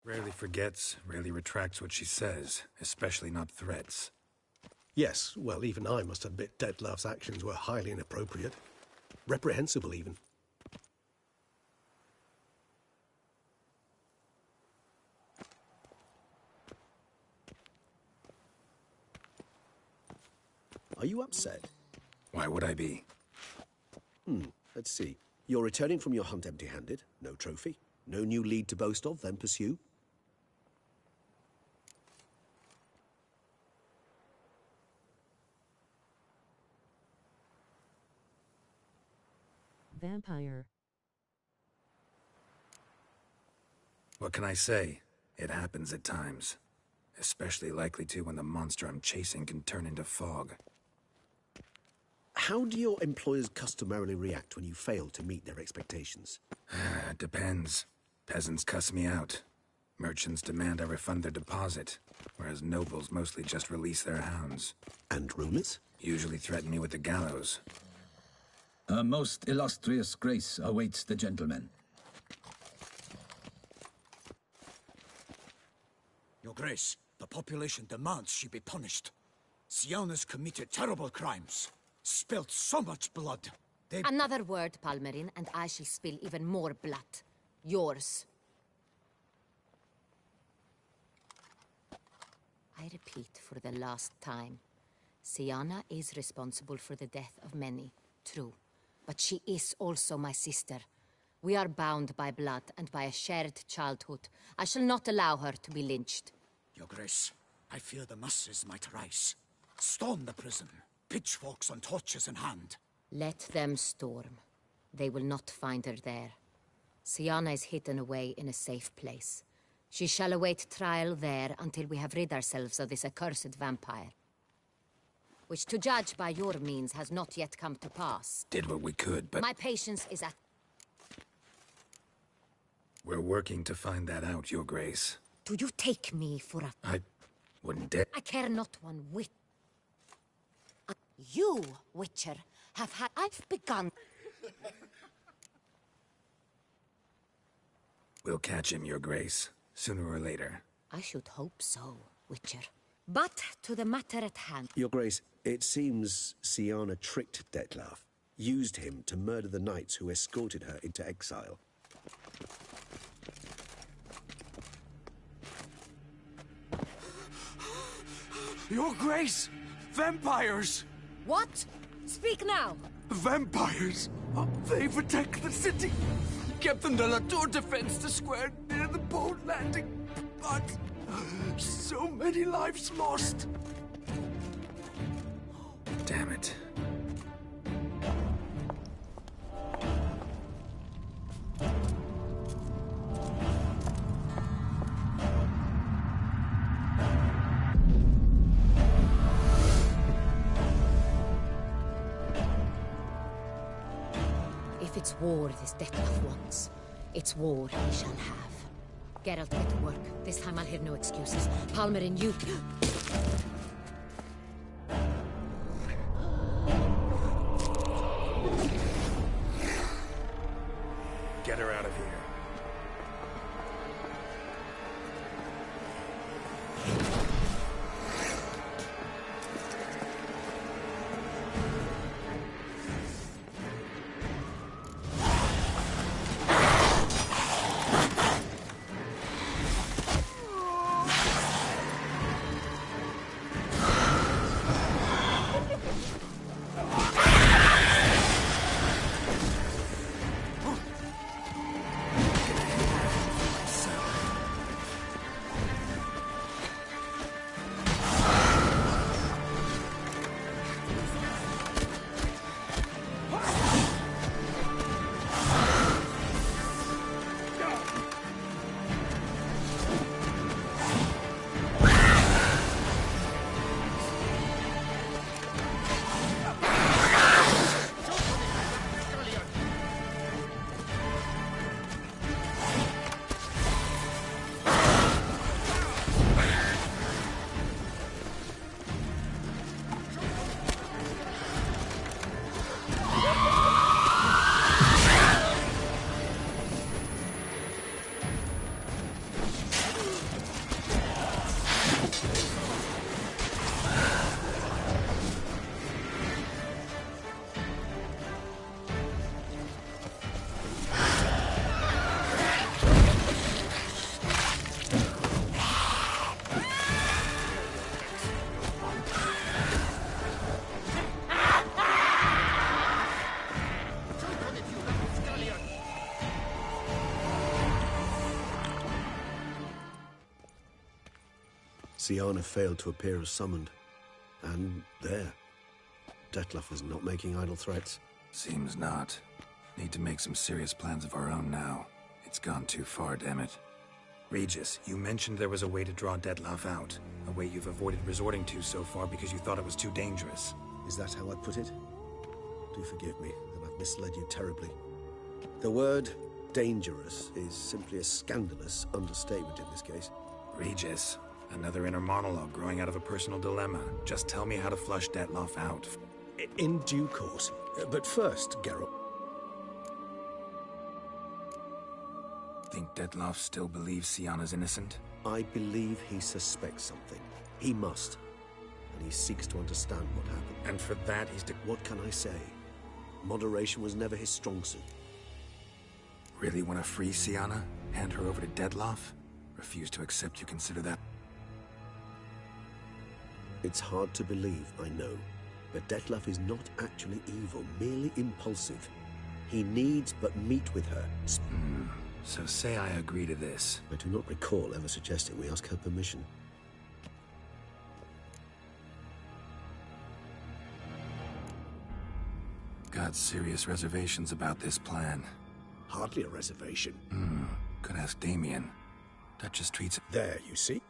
Rarely forgets, rarely retracts what she says, especially not threats. Yes, well, even I must admit Dettlaff's actions were highly inappropriate. Reprehensible, even. Are you upset? Why would I be? Let's see. You're returning from your hunt empty-handed. No trophy. No new lead to boast of, then pursue. Vampire. What can I say? It happens at times. Especially likely to when the monster I'm chasing can turn into fog. How do your employers customarily react when you fail to meet their expectations? Depends. Peasants cuss me out. Merchants demand I refund their deposit, whereas nobles mostly just release their hounds. And rulers? Usually threaten me with the gallows. Her most illustrious grace awaits the gentleman. Your Grace, the population demands she be punished. Siana's committed terrible crimes. Spilt so much blood. Another word, Palmerin, and I shall spill even more blood. Yours. I repeat for the last time. Siana is responsible for the death of many, true. But she is also my sister. We are bound by blood and by a shared childhood. I shall not allow her to be lynched. Your Grace, I fear the masses might rise. Storm the prison, pitchforks and torches in hand. Let them storm. They will not find her there. Siana is hidden away in a safe place. She shall await trial there until we have rid ourselves of this accursed vampire. Which, to judge by your means, has not yet come to pass. Did what we could, but... My patience is at... We're working to find that out, Your Grace. Do you take me for a... I wouldn't dare... I care not one whit. You, Witcher, have had... I've begun... We'll catch him, Your Grace. Sooner or later. I should hope so, Witcher. But to the matter at hand. Your Grace, it seems Syanna tricked Dettlaff, used him to murder the knights who escorted her into exile. Your Grace! Vampires! What? Speak now! Vampires! They've attacked the city! Captain de la Tour defends the square near the boat landing, but so many lives lost. Damn it. If it's war this Dettlaff wants, it's war he shall have. Geralt, get to work. This time I'll hear no excuses. Palmer and you... Get her out of here. Syanna failed to appear as summoned. And there. Dettlaff is not making idle threats. Seems not. Need to make some serious plans of our own now. It's gone too far, damn it. Regis, you mentioned there was a way to draw Dettlaff out. A way you've avoided resorting to so far because you thought it was too dangerous. Is that how I put it? Do forgive me that I've misled you terribly. The word dangerous is simply a scandalous understatement in this case. Regis, another inner monologue growing out of a personal dilemma. Just tell me how to flush Dettlaff out. In due course. But first, Geralt. Think Dettlaff still believes Syanna's innocent? I believe he suspects something. He must. And he seeks to understand what happened. And for that, he's What can I say? Moderation was never his strong suit. Really want to free Syanna? Hand her over to Dettlaff? Refuse to accept you consider that? It's hard to believe, I know. But Dettlaff is not actually evil, merely impulsive. He needs but meet with her. So say I agree to this. I do not recall ever suggesting we ask her permission. Got serious reservations about this plan. Hardly a reservation. Could ask Damien. Duchess treats... There, you see?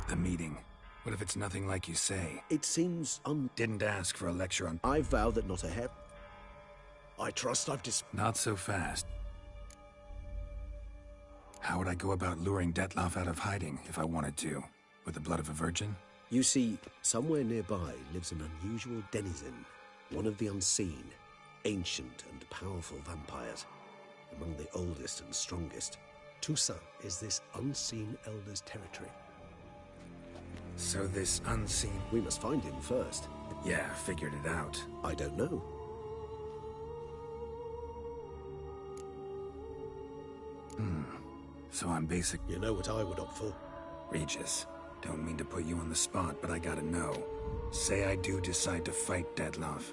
The meeting. What if it's nothing like you say? It seems Didn't ask for a lecture on... I vow that not a hair... I trust I've Not so fast. How would I go about luring Detloff out of hiding if I wanted to? With the blood of a virgin? You see, somewhere nearby lives an unusual denizen, one of the unseen, ancient and powerful vampires, among the oldest and strongest. Toussaint is this unseen elder's territory. So this unseen... We must find him first. Yeah, figured it out. I don't know. So I'm basic... You know what I would opt for? Regis, don't mean to put you on the spot, but I gotta know. Say I do decide to fight Detloff.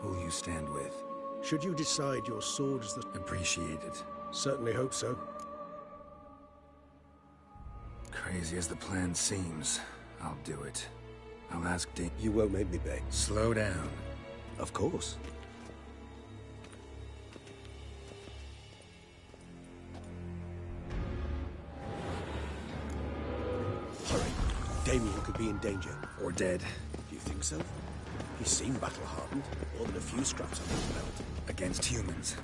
Who'll you stand with? Should you decide your sword is the... Appreciate it. Certainly hope so. Crazy as the plan seems, I'll do it. I'll ask Ding... You won't make me beg. Slow down. Of course. Hurry. Damien could be in danger. Or dead. Do you think so? He seemed battle-hardened. More than a few scraps under his belt. Against humans.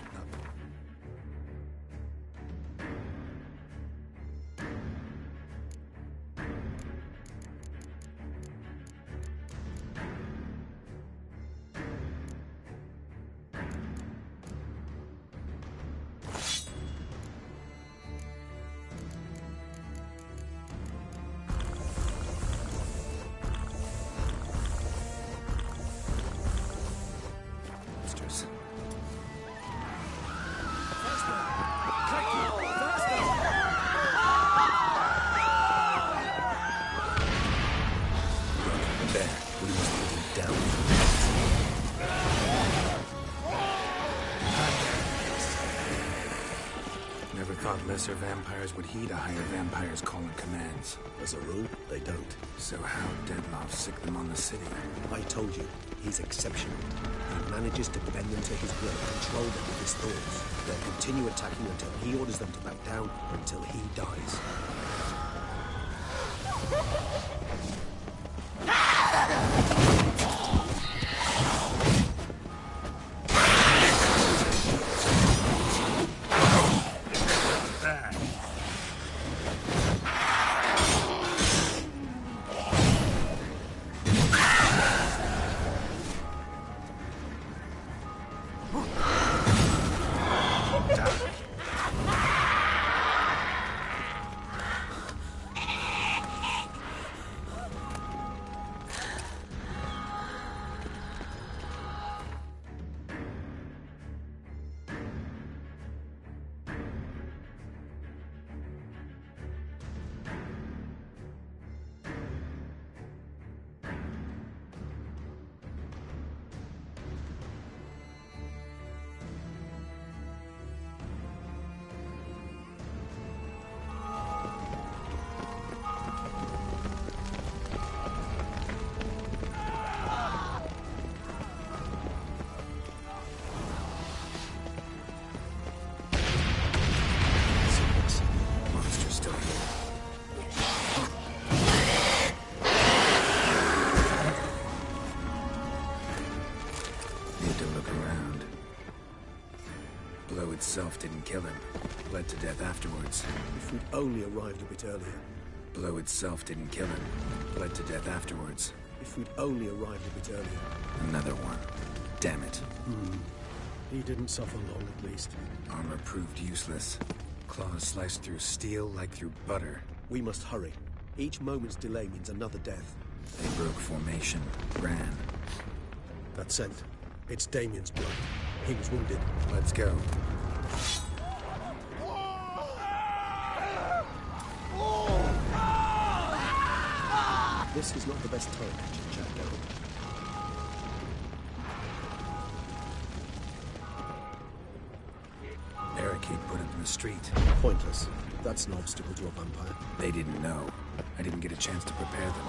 Lesser vampires would heed a higher vampire's calling commands. As a rule, they don't. So how Detloff sick them on the city? I told you, he's exceptional. He manages to bend them to his will, control them with his thoughts. They'll continue attacking until he orders them to back down, until he dies. Itself didn't kill him. Bled to death afterwards. If we'd only arrived a bit earlier. Blow itself didn't kill him. Bled to death afterwards. If we'd only arrived a bit earlier. Another one. Damn it. He didn't suffer long, at least. Armor proved useless. Claws sliced through steel like through butter. We must hurry. Each moment's delay means another death. They broke formation. Ran. That scent. It's Damien's blood. He was wounded. Let's go. This is not the best time to chit-chat, Daryl. Barricade put up in the street. Pointless. That's an obstacle to a vampire. They didn't know. I didn't get a chance to prepare them.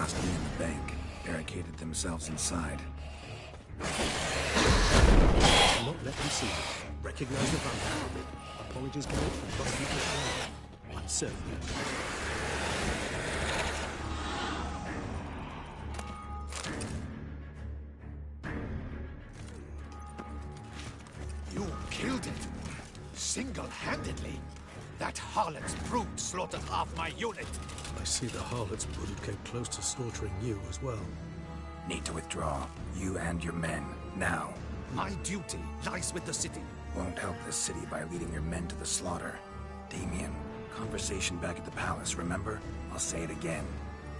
Must be in the bank. Barricaded themselves inside. Do not let them see you. Recognize the vampire. Apologies made from Dr. I'm certain. You killed it. Single-handedly. That harlot's brood slaughtered half my unit. I see the harlot's brood came close to slaughtering you as well. Need to withdraw. You and your men. Now. My duty lies with the city. Won't help the city by leading your men to the slaughter. Damien, conversation back at the palace, remember? I'll say it again.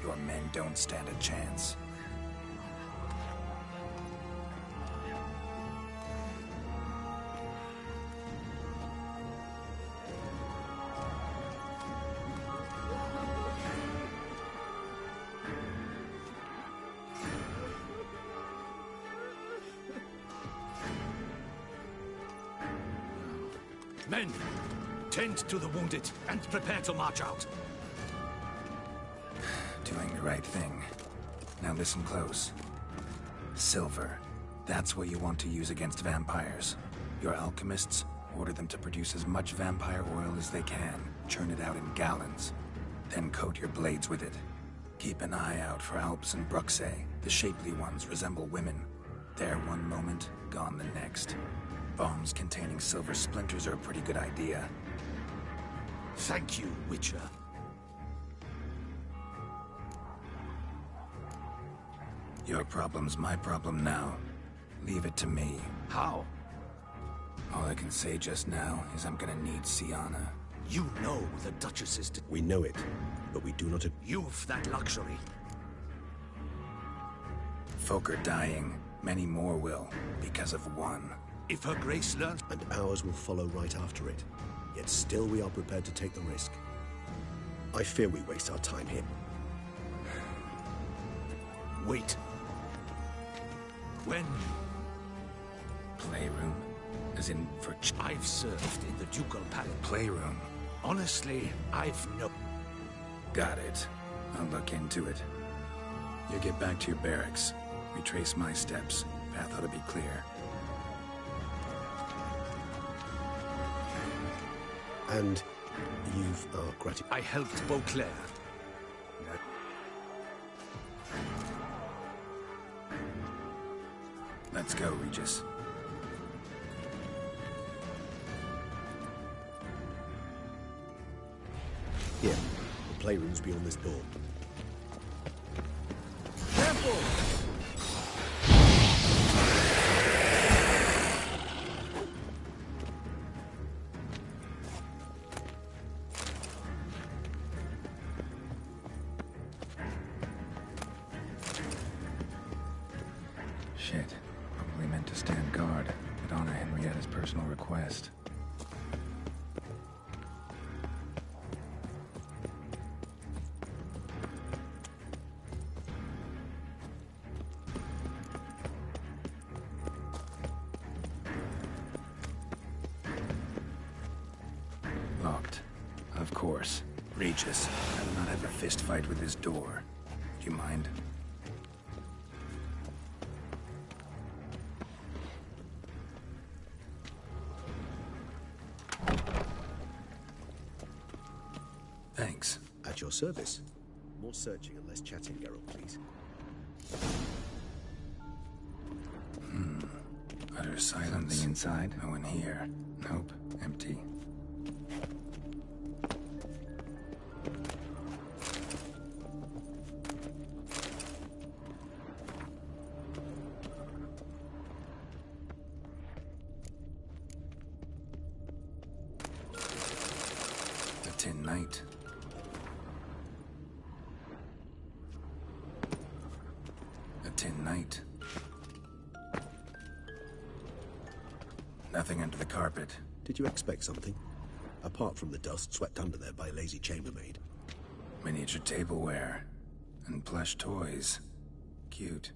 Your men don't stand a chance. Men, tend to the wounded and prepare to march out. Doing the right thing. Now listen close. Silver. That's what you want to use against vampires. Your alchemists, order them to produce as much vampire oil as they can. Churn it out in gallons. Then coat your blades with it. Keep an eye out for Alps and Bruxae. The shapely ones resemble women. There one moment, gone the next. Bombs containing silver splinters are a pretty good idea. Thank you, Witcher. Your problem's my problem now. Leave it to me. How? All I can say just now is I'm gonna need Sienna. You know the Duchess is... We know it, but we do not... You've that luxury. Folk are dying. Many more will, because of one. If her grace learns... And ours will follow right after it. Yet still we are prepared to take the risk. I fear we waste our time here. Wait. When? Playroom? As in for... I've served in the Ducal Palace. Playroom? Honestly, I've no... Got it. I'll look into it. You get back to your barracks. Retrace my steps. Path ought to be clear. And you've our gratitude. I helped Beauclair. Let's go, Regis. Here, the playroom's beyond this door. Careful! Shit. Probably meant to stand guard, but honor Henrietta's personal request. Locked. Of course. Regis, I will not have a fist fight with this door. Do you mind? Thanks. At your service. More searching and less chatting, Geralt, please. Utter silence. Something inside? No one here. Nope. Empty. A tin knight. A tin knight. Nothing under the carpet. Did you expect something? Apart from the dust swept under there by a lazy chambermaid. Miniature tableware. And plush toys. Cute.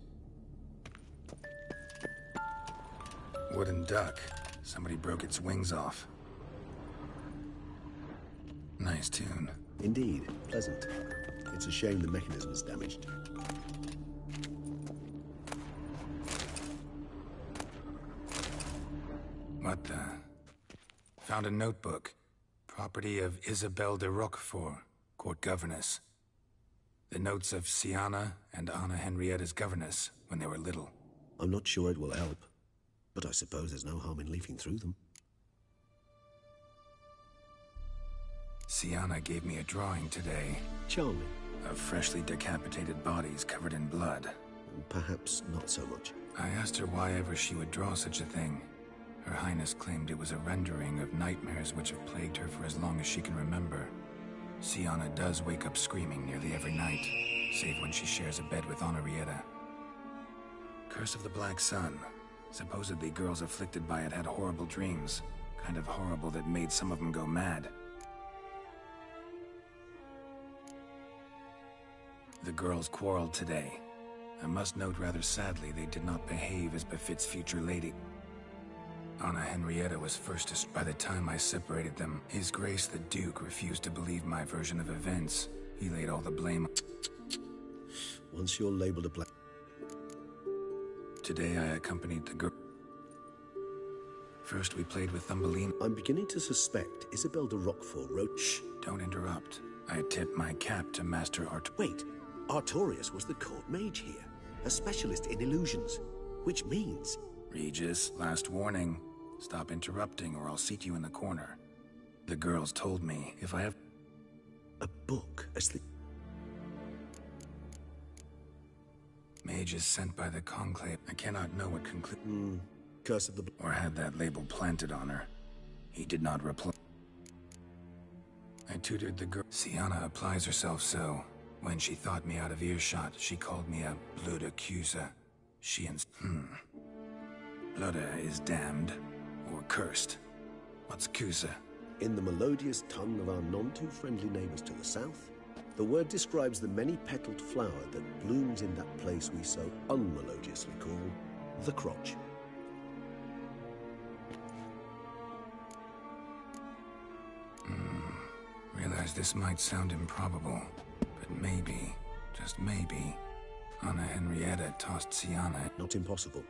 Wooden duck. Somebody broke its wings off. Nice tune. Indeed. Pleasant. It's a shame the mechanism is damaged. What the? Found a notebook. Property of Isabelle de Roquefort, court governess. The notes of Sienna and Anna Henrietta's governess when they were little. I'm not sure it will help, but I suppose there's no harm in leafing through them. Sienna gave me a drawing today. Charming. Of freshly decapitated bodies covered in blood. Perhaps not so much. I asked her why ever she would draw such a thing. Her Highness claimed it was a rendering of nightmares which have plagued her for as long as she can remember. Sienna does wake up screaming nearly every night, save when she shares a bed with Henrietta. Curse of the Black Sun. Supposedly girls afflicted by it had horrible dreams. Kind of horrible that made some of them go mad. The girls quarreled today. I must note rather sadly they did not behave as befits future lady. Anna Henrietta was first by the time I separated them. His Grace the Duke refused to believe my version of events. He laid all the blame. Once you're labeled a black... Today I accompanied the girl. First we played with Thumbelina. I'm beginning to suspect Isabelle de Roquefort wrote... Shh, don't interrupt. I tip my cap to Master Art... Wait, Artorius was the court mage here, a specialist in illusions, which means... Regis, last warning. Stop interrupting or I'll seat you in the corner. The girls told me if I have... A book as the... Mages sent by the Conclave. I cannot know what conclude... Curse of the... Or had that label planted on her. He did not reply. I tutored the girl. Sienna applies herself so. When she thought me out of earshot, she called me a blood accuser. She and... Blood is damned. Or cursed. What's accuser? In the melodious tongue of our none-too-friendly neighbors to the south, the word describes the many-petaled flower that blooms in that place we so unmelodiously call the crotch. Realize this might sound improbable, but maybe, just maybe, Anna Henrietta tossed Sienna. Not impossible.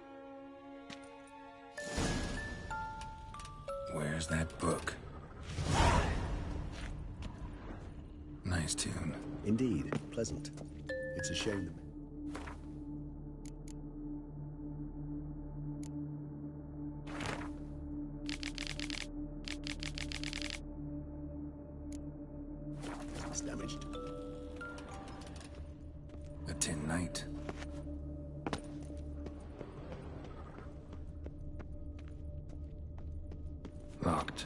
Where's that book? Nice tune. Indeed, pleasant. It's a shame that... It's damaged. A tin knight. Locked.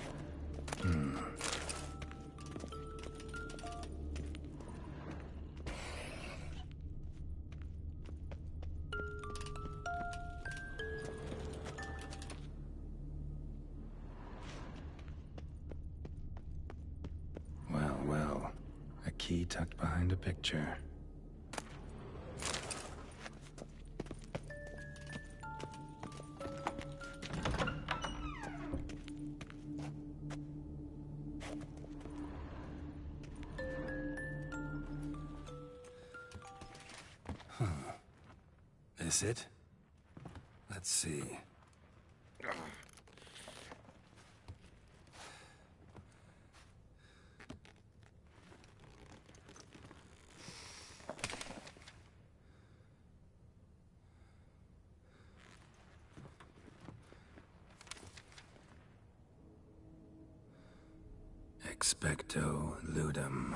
Well. A key tucked behind a picture. This it? Let's see. Expecto ludum.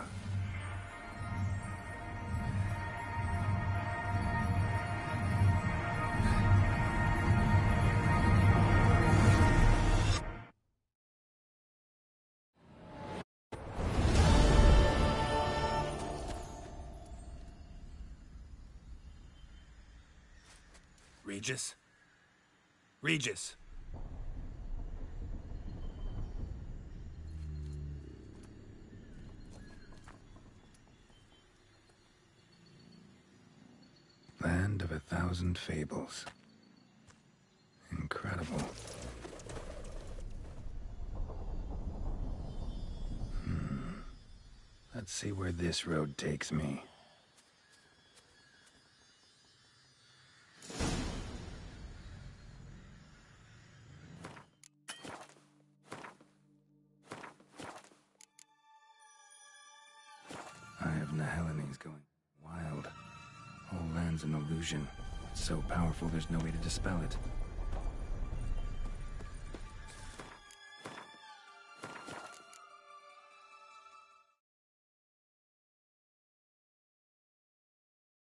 Regis? Regis! Land of 1,000 fables. Incredible. Let's see where this road takes me. an illusion. It's so powerful there's no way to dispel it.